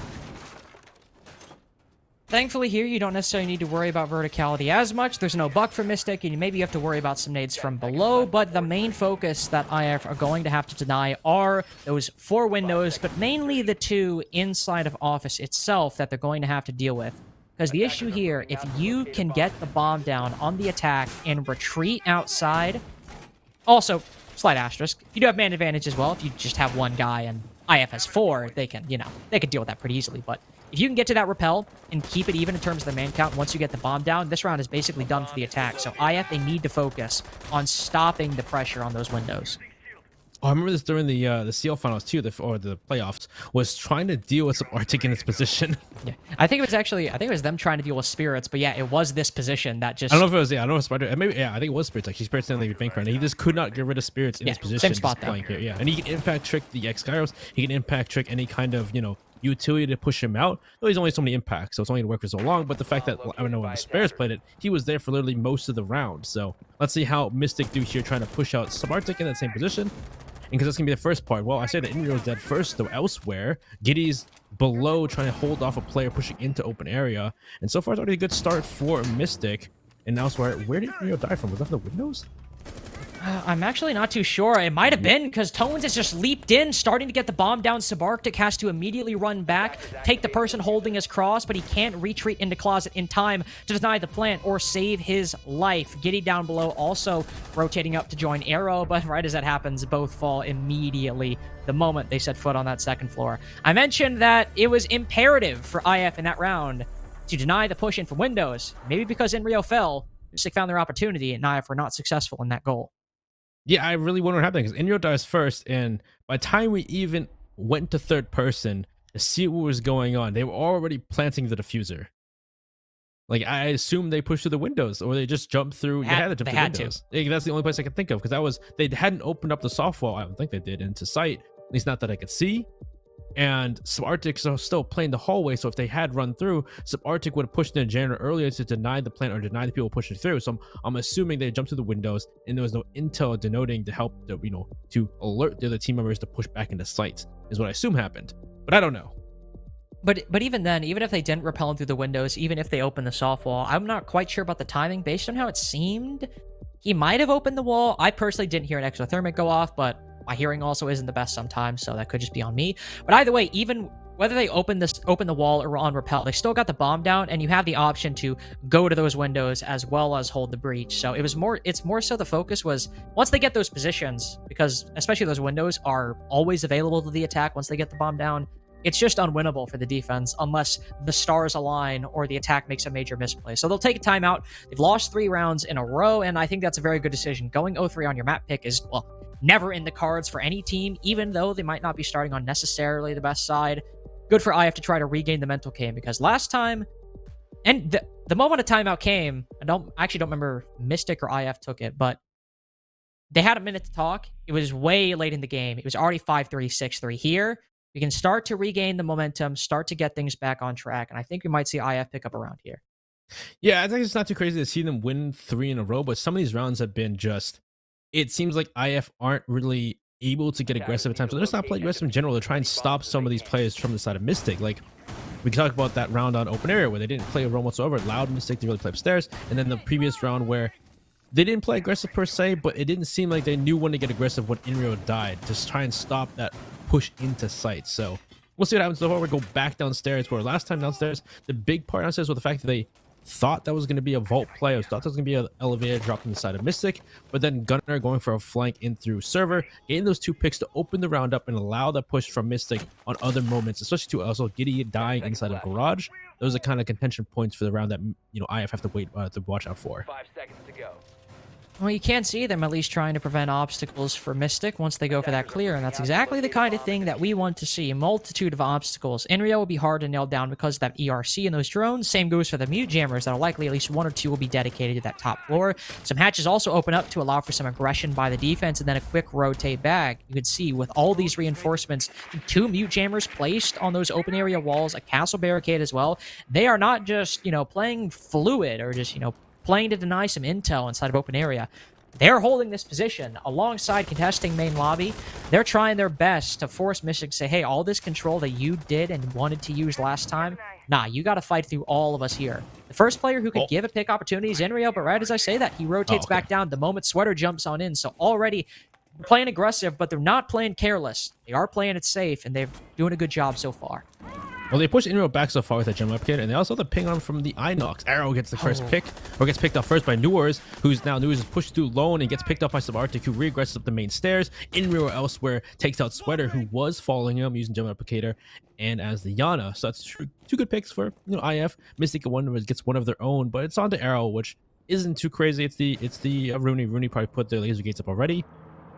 Thankfully here, you don't necessarily need to worry about verticality as much. There's no buck for Mystic, and maybe you have to worry about some nades from below, but the main focus that IF are going to have to deny are those 4 windows, but mainly the 2 inside of Office itself that they're going to have to deal with. Because the issue here, if you can get the bomb down on the attack and retreat outside, also, slight asterisk, you do have man advantage as well. If you just have 1 guy and IF has 4, they can, they can deal with that pretty easily. But if you can get to that rappel and keep it even in terms of the man count, once you get the bomb down, this round is basically done for the attack. So IF, they need to focus on stopping the pressure on those windows. Oh, I remember this during the CL finals too, or the playoffs, was trying to deal with some Arctic in its position. Yeah, I think it was them trying to deal with Spirits, but yeah, it was this position that just. I don't know if it was, I don't know if Spider, maybe, yeah, I think it was Spirits. Actually, Spirits didn't leave Bankround. He just could not get rid of Spirits in his position. Same spot though. Here, yeah, and he can impact trick the X-Gyros. He can impact trick any kind of, utility to push him out. Though he's only so many impacts, so it's only going to work for so long. But the fact that, I don't know, when the Spares played it, he was there for literally most of the round. So let's see how Mystic do here, trying to push out Smartic in that same position. And because that's going to be the first part. Well, I say that Inrio's dead first, though elsewhere. Giddy's below, trying to hold off a player pushing into open area. And so far, it's already a good start for Mystic. And elsewhere, where did Inrio die from? Was that from the windows? I'm actually not too sure. It might have been because Tones has just leaped in, starting to get the bomb down. Subarctic has to immediately run back, take the person holding his cross, but he can't retreat into closet in time to deny the plant or save his life. Giddy down below also rotating up to join Arrow, but right as that happens, both fall immediately the moment they set foot on that second floor. I mentioned that it was imperative for IF in that round to deny the push in from windows. Maybe because Inrio fell, Mystic found their opportunity, and IF were not successful in that goal. Yeah, I really wonder what happened because Inrio dies first, and by the time we even went to third person to see what was going on, they were already planting the diffuser. Like, I assume they pushed through the windows, or they just jumped through. They had to jump through the windows. That's the only place I could think of, because they hadn't opened up the soft wall. I don't think they did into sight, at least not that I could see. And Subarctic are still playing the hallway, so if they had run through, Subarctic would have pushed in a janitor earlier to deny the plant or deny the people pushing through. So I'm assuming they jumped through the windows, and there was no intel denoting to help the, to alert the other team members to push back into sight, is what I assume happened. But I don't know. But even then, even if they didn't repel him through the windows, even if they opened the soft wall, I'm not quite sure about the timing. Based on how it seemed, he might have opened the wall. I personally didn't hear an exothermic go off, but my hearing also isn't the best sometimes, so that could just be on me. But either way, even whether they open the wall or on repel, they still got the bomb down, and you have the option to go to those windows as well as hold the breach. So it's more so the focus was once they get those positions, because especially those windows are always available to the attack once they get the bomb down. It's just unwinnable for the defense unless the stars align or the attack makes a major misplay. So they'll take a timeout. They've lost 3 rounds in a row, and I think that's a very good decision. Going 0-3 on your map pick is, well, never in the cards for any team, even though they might not be starting on necessarily the best side. Good for IF to try to regain the mental game, because last time, and the moment a timeout came, I actually don't remember Mystic or IF took it, but they had a minute to talk. It was way late in the game. It was already 5-3, 6-3 here. We can start to regain the momentum, start to get things back on track, and I think we might see IF pick up around here. Yeah, I think it's not too crazy to see them win 3 in a row, but some of these rounds have been just, it seems like IF aren't really able to get aggressive at times. So they're just not playing aggressive in general to try and stop some of these players from the side of Mystic. Like, we can talk about that round on open area where they didn't play a roam whatsoever, allowed Mystic to really play upstairs, and then the previous round where they didn't play aggressive per se, but it didn't seem like they knew when to get aggressive when Inrio died, to try and stop that push into sight. So we'll see what happens so far. We go back downstairs, where last time downstairs, the big part downstairs was the fact that they thought that was going to be a vault play. I thought that was going to be an elevator drop on the side of Mystic, but then Gunner going for a flank in through server, getting those 2 picks to open the round up and allow that push from Mystic on other moments, especially to also Giddy dying inside of Garage. Those are kind of contention points for the round that, you know, IF have to wait to watch out for. 5 seconds to go. Well, you can't see them at least trying to prevent obstacles for Mystic once they go for that clear, and that's exactly the kind of thing that we want to see. A multitude of obstacles. Inrio will be hard to nail down because of that ERC and those drones. Same goes for the mute jammers that are likely at least 1 or 2 will be dedicated to that top floor. Some hatches also open up to allow for some aggression by the defense, and then a quick rotate back. You can see with all these reinforcements, 2 mute jammers placed on those open area walls, a castle barricade as well. They are not just, you know, playing fluid or just, you know, playing to deny some intel inside of open area. They're holding this position alongside contesting main lobby. They're trying their best to force Mystic to say, hey, all this control that you did and wanted to use last time, nah, you got to fight through all of us here. The first player who could give a pick opportunity is Inrio, but right as I say that, he rotates back down the moment Sweater jumps on in. So already playing aggressive, but they're not playing careless. They are playing it safe, and they're doing a good job so far. Well, they push Inrio back so far with that gem up kid, and they also have the ping on from the Inox. Arrow gets the first pick, or gets picked up first by Newers, who's now Newers is pushed through lone and gets picked up by Subarctic, who regresses up the main stairs. Inrio elsewhere takes out Sweater, who was following him using gem applicator, and as the Yana. So that's 2 good picks for, you know, IF. Mystic gets one of their own, but it's on to Arrow, which isn't too crazy. It's the Rooney. Rooney probably put their laser gates up already.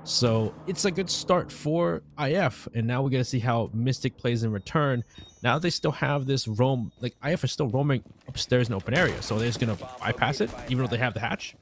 So it's a good start for IF, and now we get to see how Mystic plays in return. Now they still have this roam, like IF is still roaming upstairs in open area, so they're just gonna bypass it, even though they have the hatch.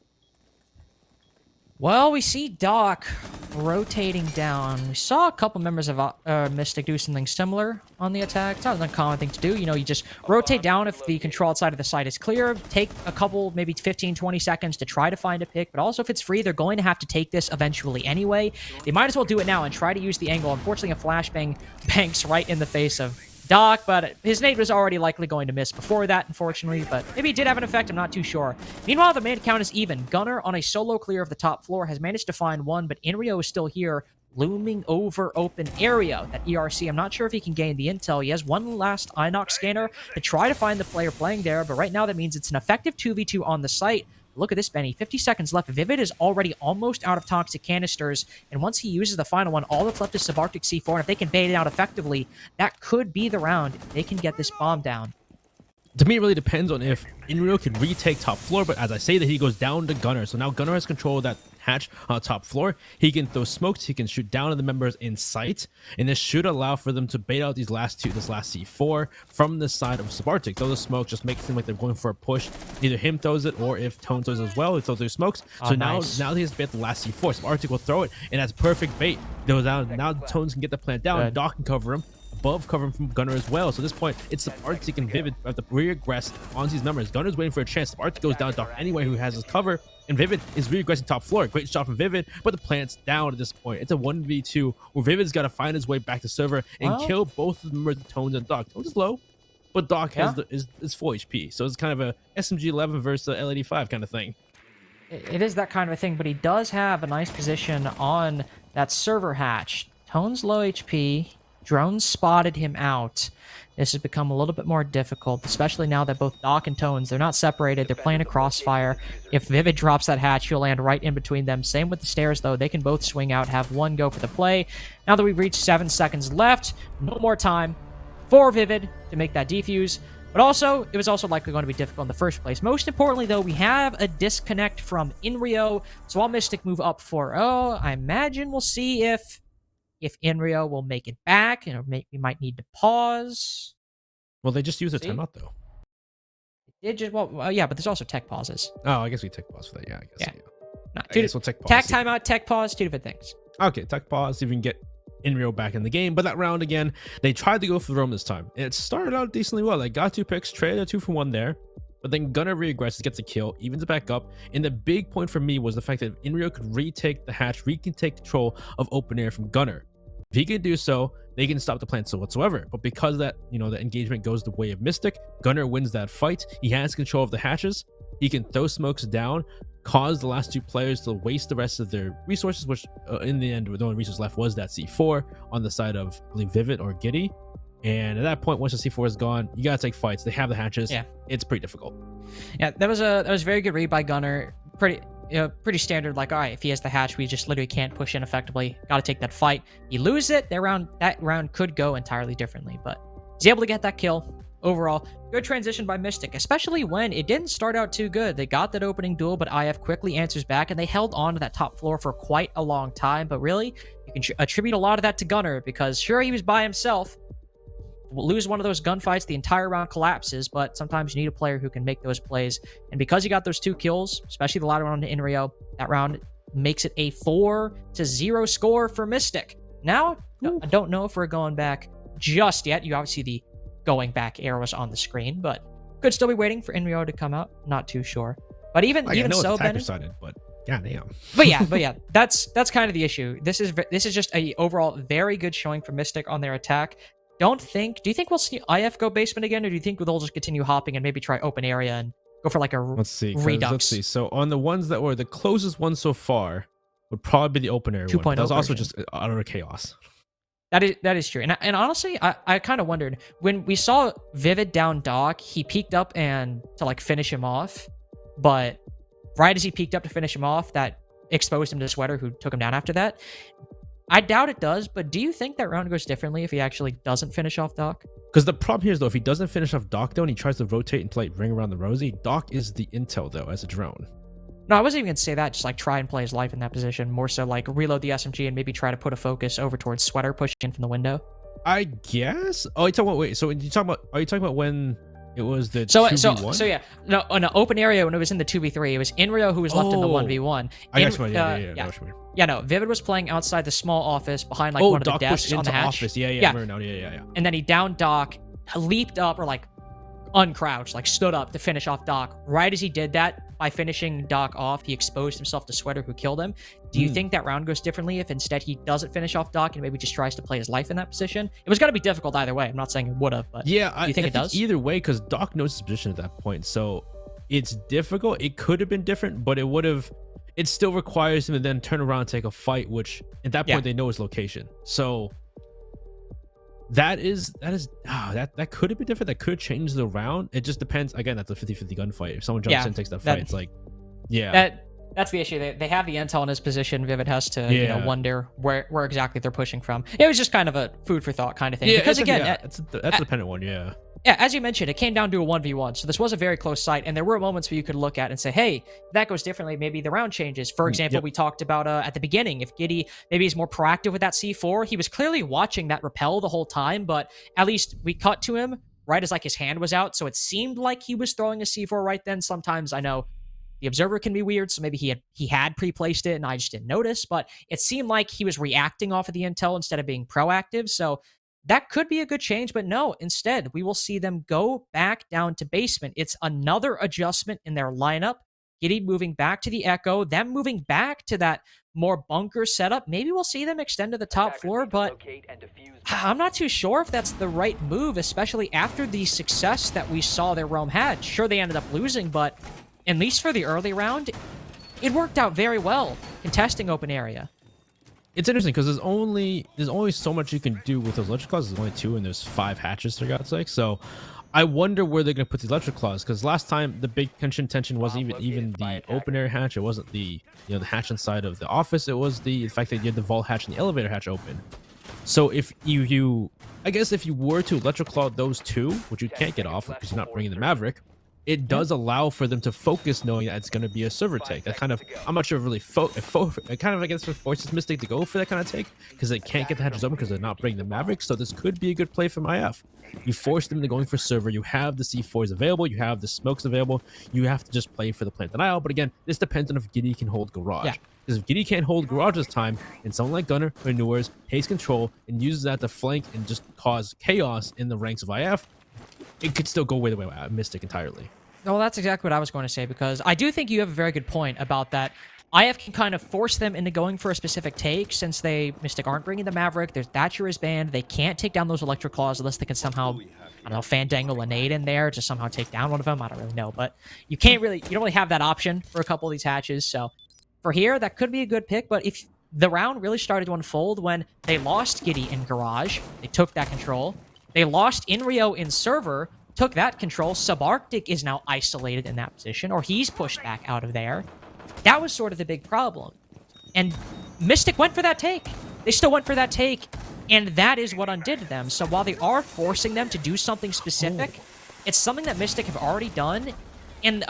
Well, we see Doc rotating down. We saw a couple members of Mystic do something similar on the attack. It's not an uncommon thing to do. You know, you just rotate down if the control outside of the site is clear. Take a couple, maybe 15, 20 seconds to try to find a pick. But also, if it's free, they're going to have to take this eventually anyway. They might as well do it now and try to use the angle. Unfortunately, a flashbang banks right in the face of Doc, but his nade was already likely going to miss before that, unfortunately, but maybe it did have an effect, I'm not too sure. Meanwhile, the man count is even. Gunner, on a solo clear of the top floor, has managed to find 1, but Inrio is still here, looming over open area. That ERC, I'm not sure if he can gain the intel. He has 1 last Inox scanner to try to find the player playing there, but right now that means it's an effective 2v2 on the site. Look at this, Benny. 50 seconds left. Vivid is already almost out of toxic canisters, and once he uses the final one, all that's left is Subarctic C4, and if they can bait it out effectively, that could be the round if they can get this bomb down. To me, it really depends on if Inrio can retake top floor, but as I say that, he goes down to Gunner. So now Gunner has control of that hatch on top floor. He can throw smokes, he can shoot down at the members in sight, and this should allow for them to bait out this last C4 from the side of Subarctic. Though the smoke just makes it seem like they're going for a push. Either him throws it, or if Tone throws it as well, he throws their smokes. So nice. now he has bait the last C4. Subarctic will throw it, and that's perfect bait. Now Tones can get the plant down, and Doc can cover him. Above covering from Gunner as well. So at this point, it's Subarctic and Vivid have to re-aggress on these numbers. Gunner's waiting for a chance. Subarctic goes down Doc anyway, who has his cover, and Vivid is re-aggressing top floor. Great shot from Vivid, but the plant's down at this point. It's a 1v2 where Vivid's got to find his way back to server and kill both of the members of Tones and Doc. Tones is low. but Doc Yeah. is full HP, so it's kind of a SMG 11 versus a L85 kind of thing. It is that kind of a thing, but he does have a nice position on that server hatch. Tone's low HP. Drones spotted him out. This has become a little bit more difficult, especially now that both Doc and Tones, they're not separated. They're playing a crossfire. If Vivid drops that hatch, you'll land right in between them. Same with the stairs, though. They can both swing out, have one go for the play. Now that we've reached 7 seconds left, no more time for Vivid to make that defuse. But also, it was also likely going to be difficult in the first place. Most importantly, though, we have a disconnect from Inrio. So while Mystic move up 4-0, I imagine we'll see if Inrio will make it back. We might need to pause. Well, they just use a See? timeout though. It just yeah, but there's also tech pauses. Oh, I guess we tech pause for that. Yeah, I guess. Yeah. Yeah. No, I guess we'll tech pause. Tech timeout, tech pause, two different things. Okay, tech pause. See if we can get Inrio back in the game. But that round again, they tried to go for the roam this time. And it started out decently well. They got 2 picks, traded a 2 for 1 there. But then Gunner reaggresses, gets a kill, evens it back up. And the big point for me was the fact that if Inrio could retake the hatch, can take control of open air from Gunner. If he can do so, they can stop the plan so whatsoever. But because that, the engagement goes the way of Mystic, Gunner wins that fight. He has control of the hatches. He can throw smokes down, cause the last 2 players to waste the rest of their resources, which in the end, the only resource left was that C4 on the side of, I believe, Vivid or Giddy. And at that point, once the C4 is gone, you gotta take fights. They have the hatches. Yeah, it's pretty difficult. Yeah, that was a very good read by Gunner. Pretty standard. Like, all right, if he has the hatch, we just literally can't push in effectively. Got to take that fight. You lose it, that round could go entirely differently, but he's able to get that kill. Overall, good transition by Mystic, especially when it didn't start out too good. They got that opening duel, but IF quickly answers back, and they held on to that top floor for quite a long time. But really, you can attribute a lot of that to Gunner, because sure, he was by himself. We'll lose one of those gunfights, the entire round collapses, but sometimes you need a player who can make those plays. And because he got those 2 kills, especially the latter one in Rio, that round makes it a 4-0 score for Mystic. Now, I don't know if we're going back just yet. You obviously see the going back arrows on the screen, but could still be waiting for Inrio to come out. Not too sure. But even so, Bennett, but goddamn. but yeah, that's kind of the issue. This is just a overall very good showing for Mystic on their attack. Do you think we'll see IF go basement again, or do you think they'll just continue hopping and maybe try open area and go for like a redux? Let's see. So on the ones that were the closest one so far would probably be the open area 2.0 one. That was also version. just utter chaos. That is true. And honestly, I kind of wondered when we saw Vivid down Doc, he peeked up and to like finish him off, but right as he peeked up to finish him off, that exposed him to Sweater, who took him down after that. I doubt it does, but do you think that round goes differently if he actually doesn't finish off Doc? Because the problem here is, though, if he doesn't finish off Doc, though, and he tries to rotate and play ring around the Rosie, Doc is the intel, though, as a drone. No, I wasn't even going to say that. Just like try and play his life in that position. More so like reload the SMG and maybe try to put a focus over towards Sweater pushing in from the window. I guess. Oh, you talking about, wait, so are you talking about when it was the 2v1? So yeah, no, on an open area when it was in the 2v3, it was Inrio who was left in the 1v1. I guess what, yeah. Yeah, no, Vivid was playing outside the small office behind like one of the desks on the hatch. Office. Yeah. Yeah. And then he downed Doc, leaped up or like uncrouched, like stood up to finish off Doc. Right as he did that, by finishing Doc off, he exposed himself to Sweater, who killed him. Do you think that round goes differently if instead he doesn't finish off Doc and maybe just tries to play his life in that position? It was going to be difficult either way. I'm not saying it would have, but yeah, do you think it does? Either way, because Doc knows his position at that point, so it's difficult. It could have been different, but it would have. It still requires him to then turn around and take a fight, which at that point they know his location. So that could have been different. That could change the round. It just depends. Again, that's a 50-50 gunfight. If someone jumps in and takes that fight, it's like, that's the issue. They have the intel in his position. Vivid has to wonder where exactly they're pushing from. It was just kind of a food for thought kind of thing. Yeah, because again, that's a dependent one. Yeah. Yeah, as you mentioned, it came down to a 1v1, so this was a very close fight, and there were moments where you could look at and say, hey, that goes differently, maybe the round changes. For example, we talked about at the beginning, if Giddy maybe is more proactive with that C4, he was clearly watching that repel the whole time, but at least we cut to him right as like his hand was out, so it seemed like he was throwing a C4 right then. Sometimes I know the observer can be weird, so maybe he had pre-placed it and I just didn't notice, but it seemed like he was reacting off of the intel instead of being proactive, so that could be a good change, but no, instead, we will see them go back down to basement. It's another adjustment in their lineup. Giddy moving back to the Echo, them moving back to that more bunker setup. Maybe we'll see them extend to the top floor, but I'm not too sure if that's the right move, especially after the success that we saw their Rome had. Sure, they ended up losing, but at least for the early round, it worked out very well, contesting open area. It's interesting because there's only so much you can do with those electric claws. There's only 2 and there's 5 hatches for God's sake. So I wonder where they're gonna put the electric claws, because last time the big tension wasn't even the open air hatch. It wasn't the the hatch inside of the office. It was the fact that you had the vault hatch and the elevator hatch open. So if I guess if you were to electric claw those 2, which you can't get off because you're not bringing the Maverick, it does allow for them to focus, knowing that it's going to be a server take. That kind of, I'm not sure if really it kind of, I guess, forces Mystic to go for that kind of take, because they can't get the hatches open because they're not bringing the Maverick. So this could be a good play from IF. You force them into going for server. You have the C4s available. You have the smokes available. You have to just play for the plant denial. But again, this depends on if Giddy can hold garage. Yeah. Because if Giddy can't hold garage this time, and someone like Gunner or Newers takes control and uses that to flank and just cause chaos in the ranks of IF, it could still go away the way Mystic entirely. Well, that's exactly what I was going to say, because I do think you have a very good point about that. IF can kind of force them into going for a specific take, since Mystic aren't bringing the Maverick. There's Thatcher is banned. They can't take down those electric claws unless they can somehow, I don't know, fandangle a nade in there to somehow take down one of them. I don't really know, but you don't really have that option for a couple of these hatches. So for here, that could be a good pick. But if the round really started to unfold when they lost Giddy in garage, they took that control. They lost Inrio in server, took that control. Subarctic is now isolated in that position, or he's pushed back out of there. That was sort of the big problem. And Mystic went for that take. They still went for that take, and that is what undid them. So while they are forcing them to do something specific, it's something that Mystic have already done, and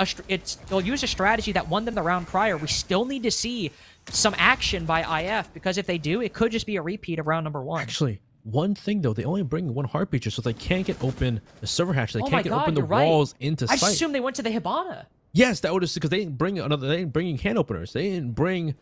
they'll use a strategy that won them the round prior. We still need to see some action by IF, because if they do, it could just be a repeat of round number 1. Actually, one thing though, they only bring 1 heart breacher, so they can't get open the server hatch. They can't get open the walls into I sight. assume they went to the Hibana. Yes, that would have, because they didn't bring another. They didn't bring hand openers. They didn't bring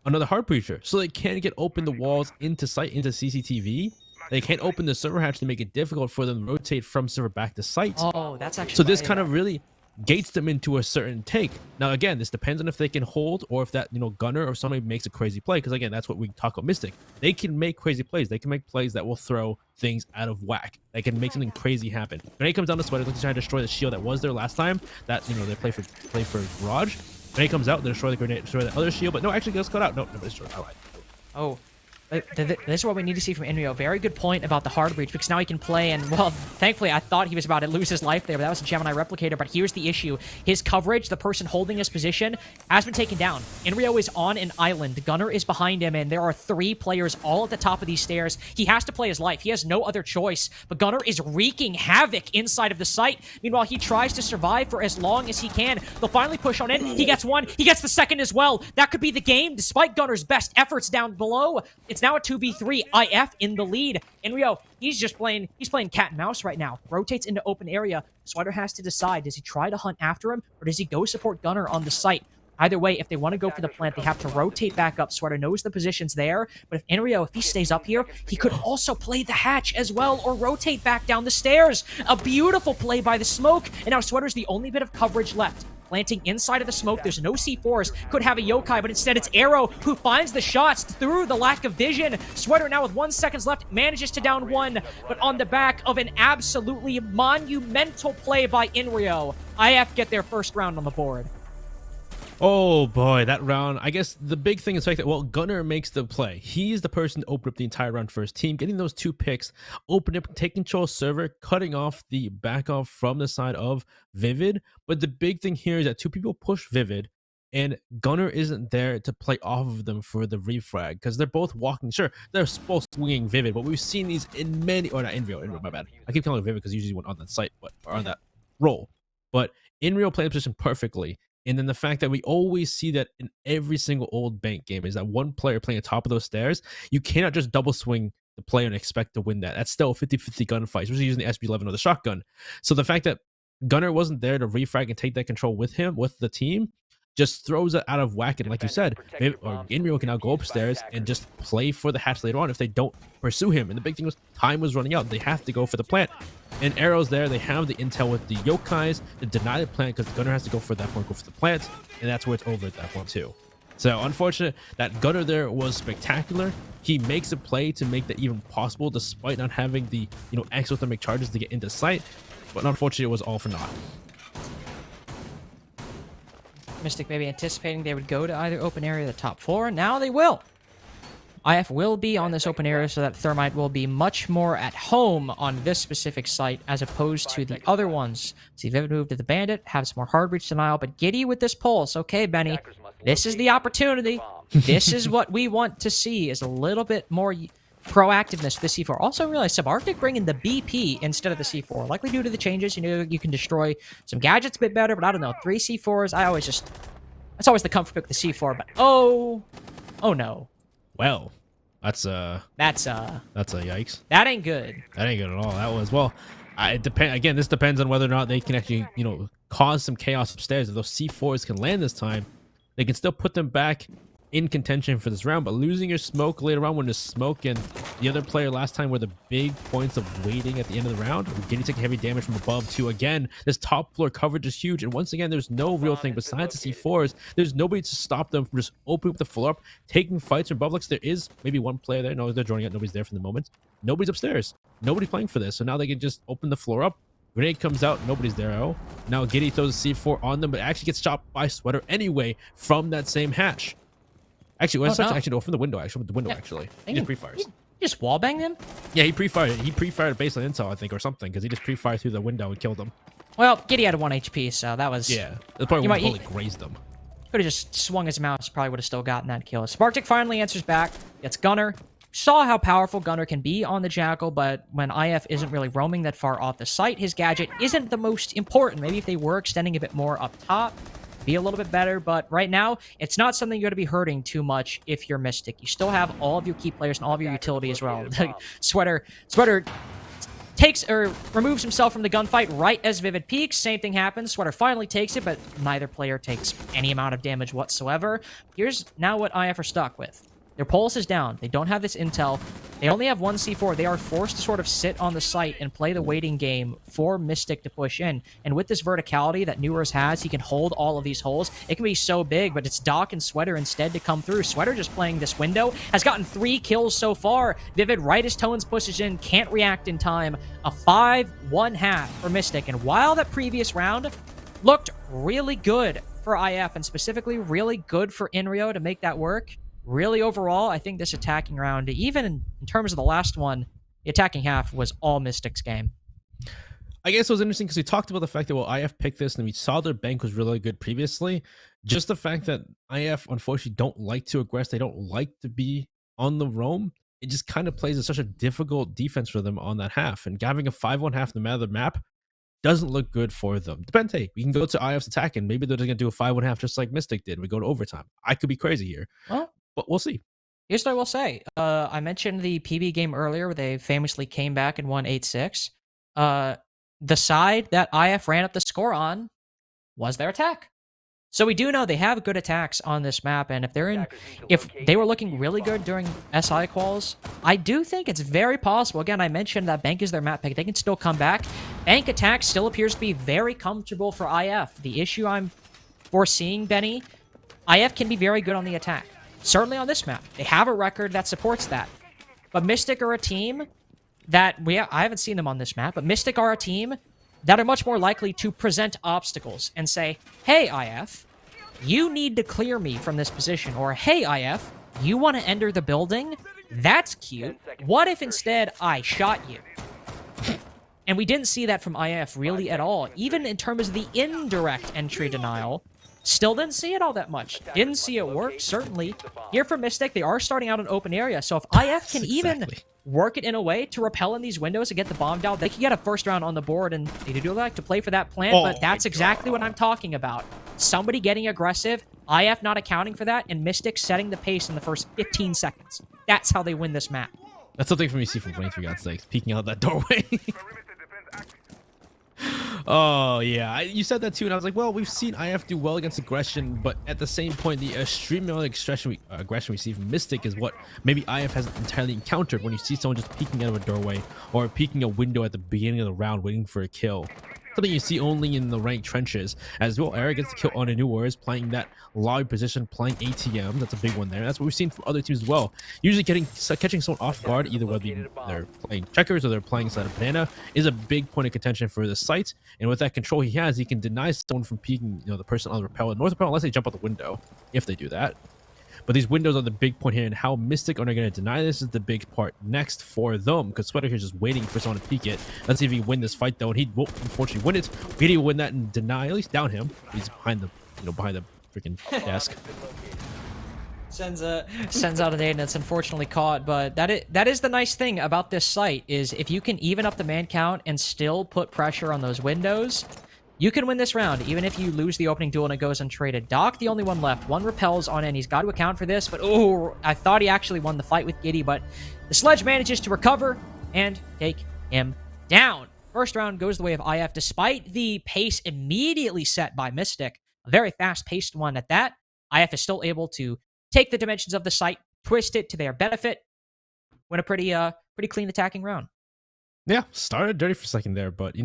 another heart breacher, so they can't get open the walls into sight, into CCTV. They can't open the server hatch to make it difficult for them to rotate from server back to site. Oh, that's actually so. This kind of really gates them into a certain take. Now, again, this depends on if they can hold, or if that Gunner or somebody makes a crazy play. Because again, that's what we talk about Mystic. They can make crazy plays. They can make plays that will throw things out of whack. They can make something crazy happen. When it comes down to Sweater, they're trying to destroy the shield that was there last time. That they play for Garage. When he comes out, they destroy the grenade, destroy the other shield. But no, actually, gets cut out. No, nobody's destroyed. I lied. Oh. This is what we need to see from Inrio. Very good point about the hard breach, because now he can play, and, well, thankfully, I thought he was about to lose his life there, but that was a Gemini replicator. But here's the issue. His coverage, the person holding his position, has been taken down. Inrio is on an island. Gunner is behind him, and there are 3 players all at the top of these stairs. He has to play his life. He has no other choice, but Gunner is wreaking havoc inside of the site. Meanwhile, he tries to survive for as long as he can. They'll finally push on in. He gets 1. He gets the 2nd as well. That could be the game, despite Gunner's best efforts down below. It's now a 2v3. IF in the lead. Inrio, he's playing cat and mouse right now. Rotates into open area. Sweater has to decide, does he try to hunt after him, or does he go support Gunner on the site? Either way, if they want to go for the plant, they have to rotate back up. Sweater knows the position's there, but if Inrio, if he stays up here, he could also play the hatch as well, or rotate back down the stairs. A beautiful play by the smoke, and now Sweater's the only bit of coverage left. Planting inside of the smoke. There's no C4s. Could have a yokai, but instead it's Arrow who finds the shots through the lack of vision. Sweater now with 1 second left manages to down 1, but on the back of an absolutely monumental play by Inrio, IF get their first round on the board. Oh boy, that round. I guess the big thing is the fact that, well, Gunner makes the play. He's the person to open up the entire round for his team, getting those 2 picks, opening up, taking control of server, cutting off the back off from the side of Vivid. But the big thing here is that 2 people push Vivid, and Gunner isn't there to play off of them for the refrag, because they're both walking. Sure, they're both swinging Vivid, but we've seen these in many, or not Inrio, my bad. I keep calling it Vivid because usually one on that site, or on that role. But Inrio played the position perfectly. And then the fact that we always see that in every single old bank game is that one player playing at the top of those stairs, you cannot just double swing the player and expect to win that. That's still a 50-50 gunfight, especially using the SB11 or the shotgun. So the fact that Gunner wasn't there to refrag and take that control with him, with the team, just throws it out of whack. And like you said, Inrio can now go upstairs and just play for the hatch later on if they don't pursue him. And the big thing was time was running out. They have to go for the plant. And Arrow's there. They have the intel with the Yokais to deny the plant because the gunner has to go for that point, go for the plant. And that's where it's over at that point too. So unfortunate, that gunner there was spectacular. He makes a play to make that even possible despite not having the exothermic charges to get into sight. But unfortunately, it was all for naught. Mystic maybe anticipating they would go to either open area or the top floor. Now they will. IF will be on this open area, so that Thermite will be much more at home on this specific site as opposed to the other ones. See Vivid move to the Bandit, have some more hard breach denial, but Giddy with this pulse. Okay, Benny, this is the opportunity. This is what we want to see, is a little bit more proactiveness for the C4. Also realize Subarctic bringing the BP instead of the C4, likely due to the changes. You can destroy some gadgets a bit better, but I don't know. 3 C4s, that's always the comfort pick with the C4, but oh no. Well, that's a yikes. That ain't good. That ain't good at all. That was, well, it depends. Again, this depends on whether or not they can actually, cause some chaos upstairs. If those C4s can land this time, they can still put them back in contention for this round. But losing your smoke later on when the smoke and the other player last time were the big points of waiting at the end of the round, we're getting taking heavy damage from above too. Again, this top floor coverage is huge, and once again, there's no real thing besides the C4s. There's nobody to stop them from just opening up the floor up, taking fights from above. Like, there is maybe one player there. No, they're joining it. Nobody's there for the moment. Nobody's upstairs. Nobody's playing for this. So now they can just open the floor up. Grenade comes out, nobody's there. Oh, now Giddy throws a C4 on them, but actually gets shot by Sweater anyway from that same hatch. Actually, from the window. Actually, he just pre-fires. You just wallbang them? Yeah, he pre-fired it. He pre-fired baseline intel, I think, or something, because he just pre-fired through the window and killed them. Well, Giddy had a 1 HP, so that was... Yeah, that's probably when he grazed them. Could have just swung his mouse, probably would have still gotten that kill. Spartic finally answers back, gets Gunner. Saw how powerful Gunner can be on the Jackal, but when IF isn't really roaming that far off the site, his gadget isn't the most important. Maybe if they were extending a bit more up top, be a little bit better, but right now, it's not something you're going to be hurting too much if you're Mystic. You still have all of your key players and all of your utility as well. Sweater takes or removes himself from the gunfight right as Vivid peaks. Same thing happens. Sweater finally takes it, but neither player takes any amount of damage whatsoever. Here's now what IF are stuck with. Their pulse is down. They don't have this intel. They only have 1 C4. They are forced to sort of sit on the site and play the waiting game for Mystic to push in. And with this verticality that Newers has, he can hold all of these holes. It can be so big, but it's Doc and Sweater instead to come through. Sweater just playing this window, has gotten 3 kills so far. Vivid, right as Tones pushes in, can't react in time. A 5-1-1 for Mystic. And while that previous round looked really good for IF, and specifically really good for Inrio to make that work, really, overall, I think this attacking round, even in terms of the last one, the attacking half was all Mystic's game. I guess it was interesting because we talked about the fact that, well, IF picked this and we saw their bank was really good previously. Just the fact that IF, unfortunately, don't like to aggress. They don't like to be on the roam. It just kind of plays as such a difficult defense for them on that half. And having a 5-1 half no matter the map doesn't look good for them. Depends. Hey, we can go to IF's attack and maybe they're just going to do a 5-1 half just like Mystic did. We go to overtime. I could be crazy here. Well, but we'll see. Here's what I will say. I mentioned the PB game earlier where they famously came back and won 8-6. The side that IF ran up the score on was their attack. So we do know they have good attacks on this map, and if they were looking really good during SI quals, I do think it's very possible. Again, I mentioned that Bank is their map pick. They can still come back. Bank attack still appears to be very comfortable for IF. The issue I'm foreseeing, Benny, IF can be very good on the attack. Certainly on this map. They have a record that supports that. But Mystic are a team that, I haven't seen them on this map, but Mystic are a team that are much more likely to present obstacles and say, hey, IF, you need to clear me from this position. Or, hey, IF, you want to enter the building? That's cute. What if instead I shot you? And we didn't see that from IF really at all. Even in terms of the indirect entry denial, still didn't see it all that much. Didn't see it work, certainly. Here for Mystic, they are starting out an open area, so if IF can even work it in a way to repel in these windows and get the bomb down, they can get a first round on the board, and they do like to play for that plant, but that's exactly what I'm talking about. Somebody getting aggressive, IF not accounting for that, and Mystic setting the pace in the first 15 seconds. That's how they win this map. That's something for me to see from 23, God's sakes, peeking out that doorway. Oh yeah, you said that too, and I was like, well, we've seen IF do well against aggression, but at the same point, the extreme amount of aggression we see from Mystic is what maybe IF hasn't entirely encountered. When you see someone just peeking out of a doorway or peeking a window at the beginning of the round, waiting for a kill. Something you see only in the ranked trenches. As well, Eric gets the kill on a New Wars, playing that lobby position, playing ATM. That's a big one there. That's what we've seen from other teams as well. Usually catching someone off guard, either whether they're playing checkers or they're playing side of banana, is a big point of contention for the site. And with that control he has, he can deny someone from peeking, the person on the rappel and north rappel, unless they jump out the window, if they do that. But these windows are the big point here, and how Mystic are going to deny this is the big part next for them, because Sweater here is just waiting for someone to peek it. Let's see if he can win this fight, though, and he won't unfortunately win it. Giddy will win that and deny, at least down him. He's behind the, behind the freaking desk. Sends out a nade, and it's unfortunately caught. But that is the nice thing about this site, is if you can even up the man count and still put pressure on those windows, you can win this round, even if you lose the opening duel and it goes untraded. Doc, the only one left. One repels on, and he's got to account for this. But, oh, I thought he actually won the fight with Giddy, but the Sledge manages to recover and take him down. First round goes the way of IF, despite the pace immediately set by Mystic. A very fast-paced one at that. IF is still able to take the dimensions of the site, twist it to their benefit, win a pretty clean attacking round. Yeah, started dirty for a second there, but,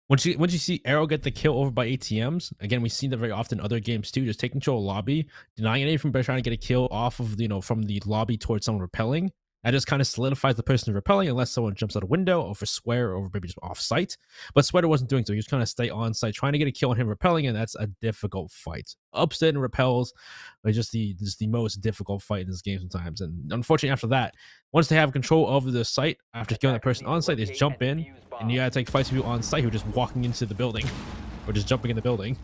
once you see Arrow get the kill over by ATMs, again, we've seen that very often in other games too, just taking control of lobby, denying anything from trying to get a kill off of, from the lobby towards someone repelling. That just kind of solidifies the person repelling unless someone jumps out a window or for Square or maybe just off site. But Sweater wasn't doing so. He was trying to stay on site, trying to get a kill on him repelling, and that's a difficult fight. Upstead and repels are just the most difficult fight in this game sometimes. And unfortunately, after that, once they have control of the site, after killing that person on site, they just jump in, and you gotta take fights with people on site who are just walking into the building or just jumping in the building.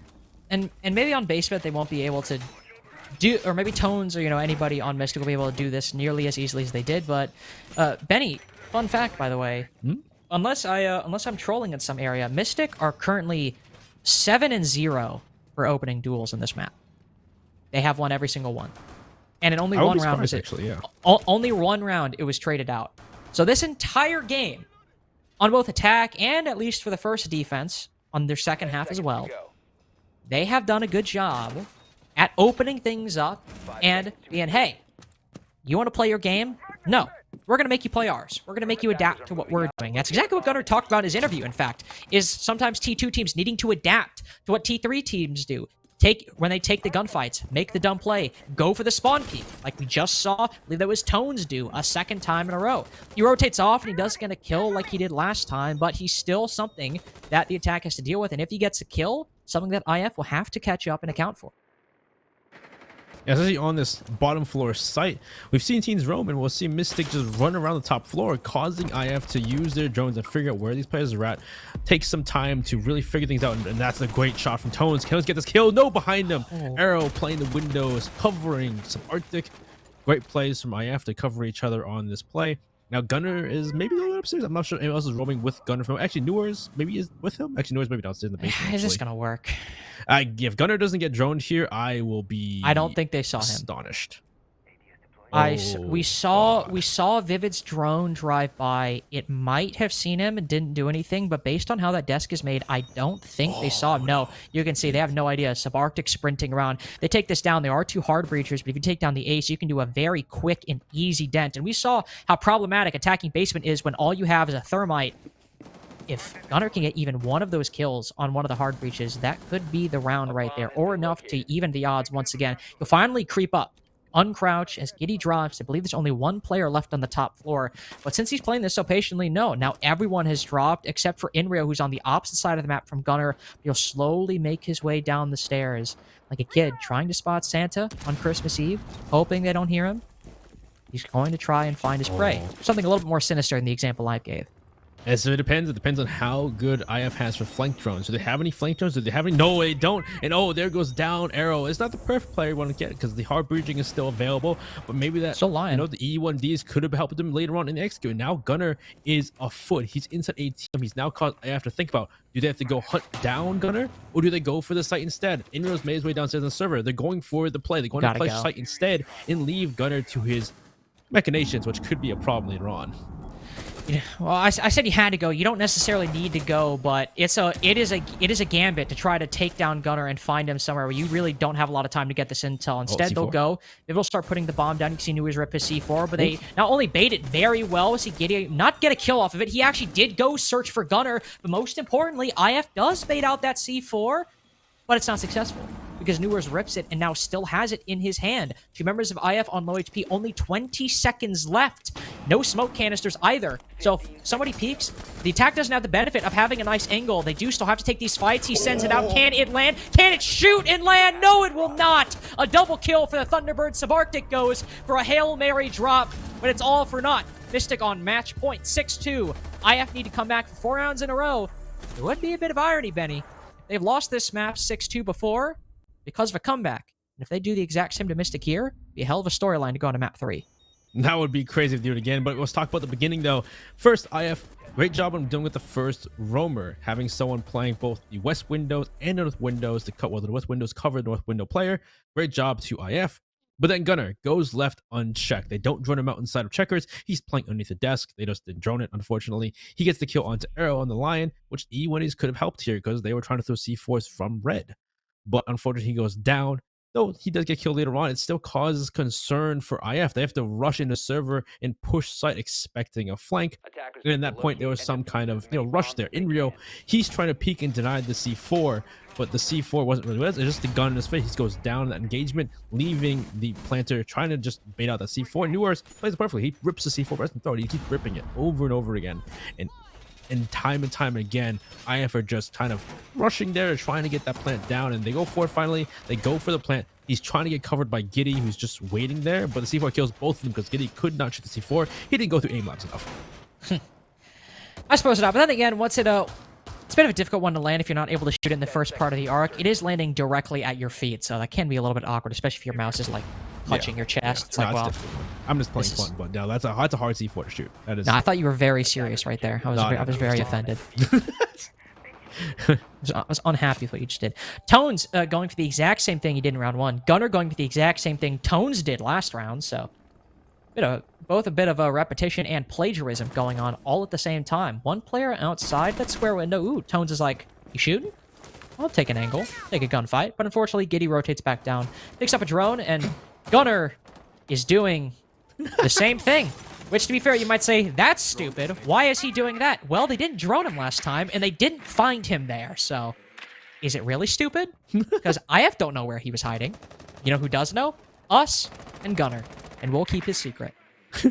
And maybe on basement they won't be able to do, or maybe Tones or anybody on Mystic will be able to do this nearly as easily as they did. But Benny, fun fact by the way, unless I'm trolling in some area, Mystic are currently 7-0 for opening duels in this map. They have won every single one, and in only one round was it. Actually, yeah. Only one round it was traded out. So this entire game, on both attack and at least for the first defense on their second half as well, they have done a good job at opening things up and being, hey, you want to play your game? No. We're going to make you play ours. We're going to make you adapt to what we're doing. That's exactly what Gunnar talked about in his interview, in fact, is sometimes T2 teams needing to adapt to what T3 teams do. When they take the gunfights, make the dumb play, go for the spawn peek, like we just saw, I believe that was Tones do a second time in a row. He rotates off, and he does get a kill like he did last time, but he's still something that the attack has to deal with, and if he gets a kill, something that IF will have to catch up and account for. Especially on this bottom floor site, we've seen teams roam, and we'll see Mystic just run around the top floor, causing IF to use their drones and figure out where these players are at. Takes some time to really figure things out, and that's a great shot from Tones. Tones get this kill. No, behind him. Arrow playing the windows, covering some Arctic. Great plays from IF to cover each other on this play. Now Gunnar is maybe a little bit upstairs. I'm not sure anyone else is roaming with Gunnar from. Actually, Newars maybe is with him. Actually, Newars maybe downstairs in the basement. Is this gonna work? If Gunnar doesn't get droned here, I will be. I don't think they saw him. Astonished. We saw Vivid's drone drive by. It might have seen him and didn't do anything, but based on how that desk is made, I don't think they saw him. No, you can see they have no idea. Subarctic sprinting around. They take this down. There are two hard breachers, but if you take down the ace, you can do a very quick and easy dent. And we saw how problematic attacking basement is when all you have is a thermite. If Gunnar can get even one of those kills on one of the hard breaches, that could be the round right there, or enough to even the odds once again. You'll finally creep up. Uncrouch as Giddy drops. I believe there's only one player left on the top floor, but since he's playing this so patiently, no, now everyone has dropped except for Inrio, who's on the opposite side of the map from Gunnar. He'll slowly make his way down the stairs like a kid trying to spot Santa on Christmas Eve, hoping they don't hear him. He's going to try and find his prey. Something a little bit more sinister than the example I gave. And so it depends on how good IF has for flank drones. Do they have any flank drones? Do they have any? No, they don't. And oh, there goes down Arrow. It's not the perfect player you want to get because the hard breaching is still available, but maybe that, still lying. The E1Ds could have helped him later on in the execute. Now Gunnar is afoot. He's inside ATM. He's now caused. I have to think about, do they have to go hunt down Gunnar, or do they go for the site instead? Inro's made his way downstairs on the server. They're going for the play. They're going to play site instead and leave Gunnar to his machinations, which could be a problem later on. Well, I said you had to go. You don't necessarily need to go, but it is a gambit to try to take down Gunner and find him somewhere where you really don't have a lot of time to get this intel. Instead, they'll go. Maybe they'll start putting the bomb down. You can see Newers rip his C4, but they not only bait it very well. See Giddy not get a kill off of it. He actually did go search for Gunner, but most importantly, IF does bait out that C4, but it's not successful, because Newers rips it and now still has it in his hand. 2 members of IF on low HP, only 20 seconds left. No smoke canisters either. So if somebody peeks, the attack doesn't have the benefit of having a nice angle. They do still have to take these fights. He sends it out. Can it land? Can it shoot and land? No, it will not. A double kill for the Thunderbird. Subarctic goes for a Hail Mary drop, but it's all for naught. Mystic on match point, 6-2. IF need to come back for 4 rounds in a row. There would be a bit of irony, Benny. They've lost this map 6-2 before because of a comeback. And if they do the exact same to Mystic here, it'd be a hell of a storyline to go on to map 3. That would be crazy if they do it again, but let's talk about the beginning though. First, IF, great job on doing with the first roamer, having someone playing both the west windows and north windows to cut, well, the west windows cover the north window player. Great job to IF. But then Gunner goes left unchecked. They don't drone him out inside of checkers. He's playing underneath the desk. They just didn't drone it, unfortunately. He gets the kill onto Arrow on the Lion, which E1s could have helped here because they were trying to throw C4s from red. But unfortunately, he goes down. Though he does get killed later on, it still causes concern for IF. They have to rush into server and push site expecting a flank. And at that point, there was some kind of rush there. In Rio, he's trying to peek and deny the C4, but the C4 wasn't really with it. It's just the gun in his face. He goes down in that engagement, leaving the planter trying to just bait out that C4. Newers plays it perfectly. He rips the C4 press and throw it. He keeps ripping it over and over again. And time again, IF are just kind of rushing there, trying to get that plant down, and they go for it finally. They go for the plant. He's trying to get covered by Giddy, who's just waiting there, but the C4 kills both of them because Giddy could not shoot the C4. He didn't go through aim labs enough. I suppose not, but then again, it's a bit of a difficult one to land if you're not able to shoot in the first part of the arc. It is landing directly at your feet, so that can be a little bit awkward, especially if your mouse is like touching your chest. It's like, well, I'm just playing fun, but no, that's a hard C4 to shoot. That is. No, I thought you were very serious right there. I was very offended. I was unhappy with what you just did. Tones going for the exact same thing he did in round 1. Gunner going for the exact same thing Tones did last round, so both a bit of a repetition and plagiarism going on all at the same time. One player outside that square window. Ooh, Tones is like, you shooting? I'll take an angle, take a gunfight. But unfortunately, Giddy rotates back down, picks up a drone, and Gunner is doing the same thing. Which, to be fair, you might say, that's stupid. Why is he doing that? Well, they didn't drone him last time, and they didn't find him there. So, is it really stupid? Because IF don't know where he was hiding. You know who does know? Us and Gunner. And we'll keep his secret.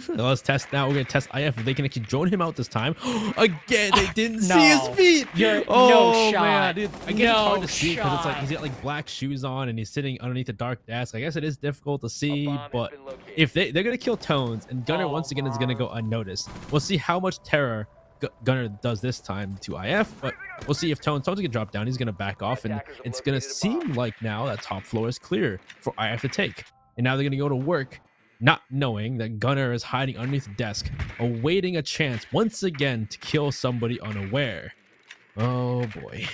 Let's test now. We're going to test IF if they can actually drone him out this time. Again, they didn't see his feet. No shot. Man, dude. I guess it's hard to see because it's like shot. he's got like black shoes on and he's sitting underneath a dark desk. I guess it is difficult to see, but if they're going to kill Tones and Gunner once again is going to go unnoticed. We'll see how much terror Gunner does this time to IF, but we'll see if Tones can drop down. He's going to back off, and it's going to seem like now that top floor is clear for IF to take. And now they're going to go to work, not knowing that Gunner is hiding underneath the desk, awaiting a chance once again to kill somebody unaware. Oh boy.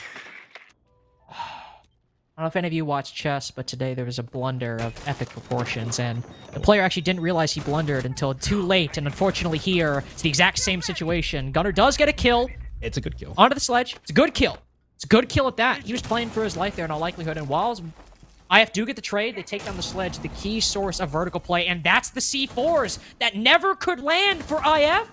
I don't know if any of you watched chess, but today there was a blunder of epic proportions, and the player actually didn't realize he blundered until too late, and unfortunately here, it's the exact same situation. Gunner does get a kill. It's a good kill. Onto the sledge. It's a good kill. It's a good kill at that. He was playing for his life there in all likelihood, and while IF do get the trade, they take down the sledge, the key source of vertical play, and that's the C4s that never could land for IF.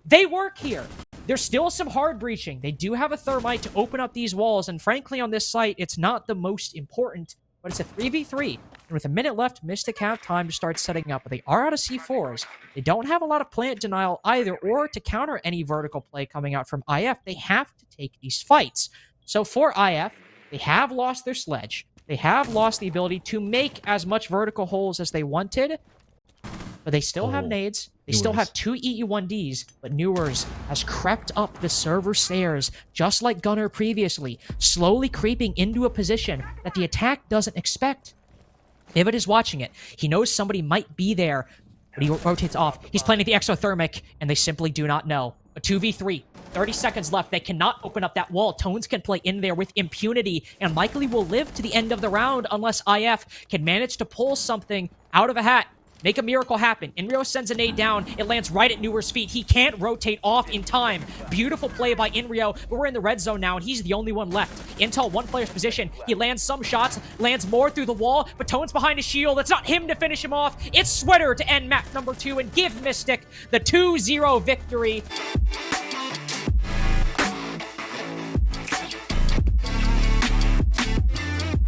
They work here. There's still some hard breaching. They do have a thermite to open up these walls, and frankly, on this site, it's not the most important, but it's a 3v3. And with a minute left, Mystic have time to start setting up, but they are out of C4s. They don't have a lot of plant denial either, or to counter any vertical play coming out from IF, they have to take these fights. So for IF, they have lost their sledge. They have lost the ability to make as much vertical holes as they wanted, but they still have nades. They still have 2 EU1Ds, but Newers has crept up the server stairs, just like Gunner previously, slowly creeping into a position that the attack doesn't expect. Vivid is watching it. He knows somebody might be there, but he rotates off. He's planning the exothermic, and they simply do not know. A 2v3. 30 seconds left. They cannot open up that wall. Tones can play in there with impunity and likely will live to the end of the round unless IF can manage to pull something out of a hat. Make a miracle happen. Inrio sends a nade down. It lands right at Newer's feet. He can't rotate off in time. Beautiful play by Inrio, but we're in the red zone now, and he's the only one left. Intel, one player's position. He lands some shots, lands more through the wall, but Tone's behind his shield. It's not him to finish him off. It's Sweater to end map number 2 and give Mystic the 2-0 victory.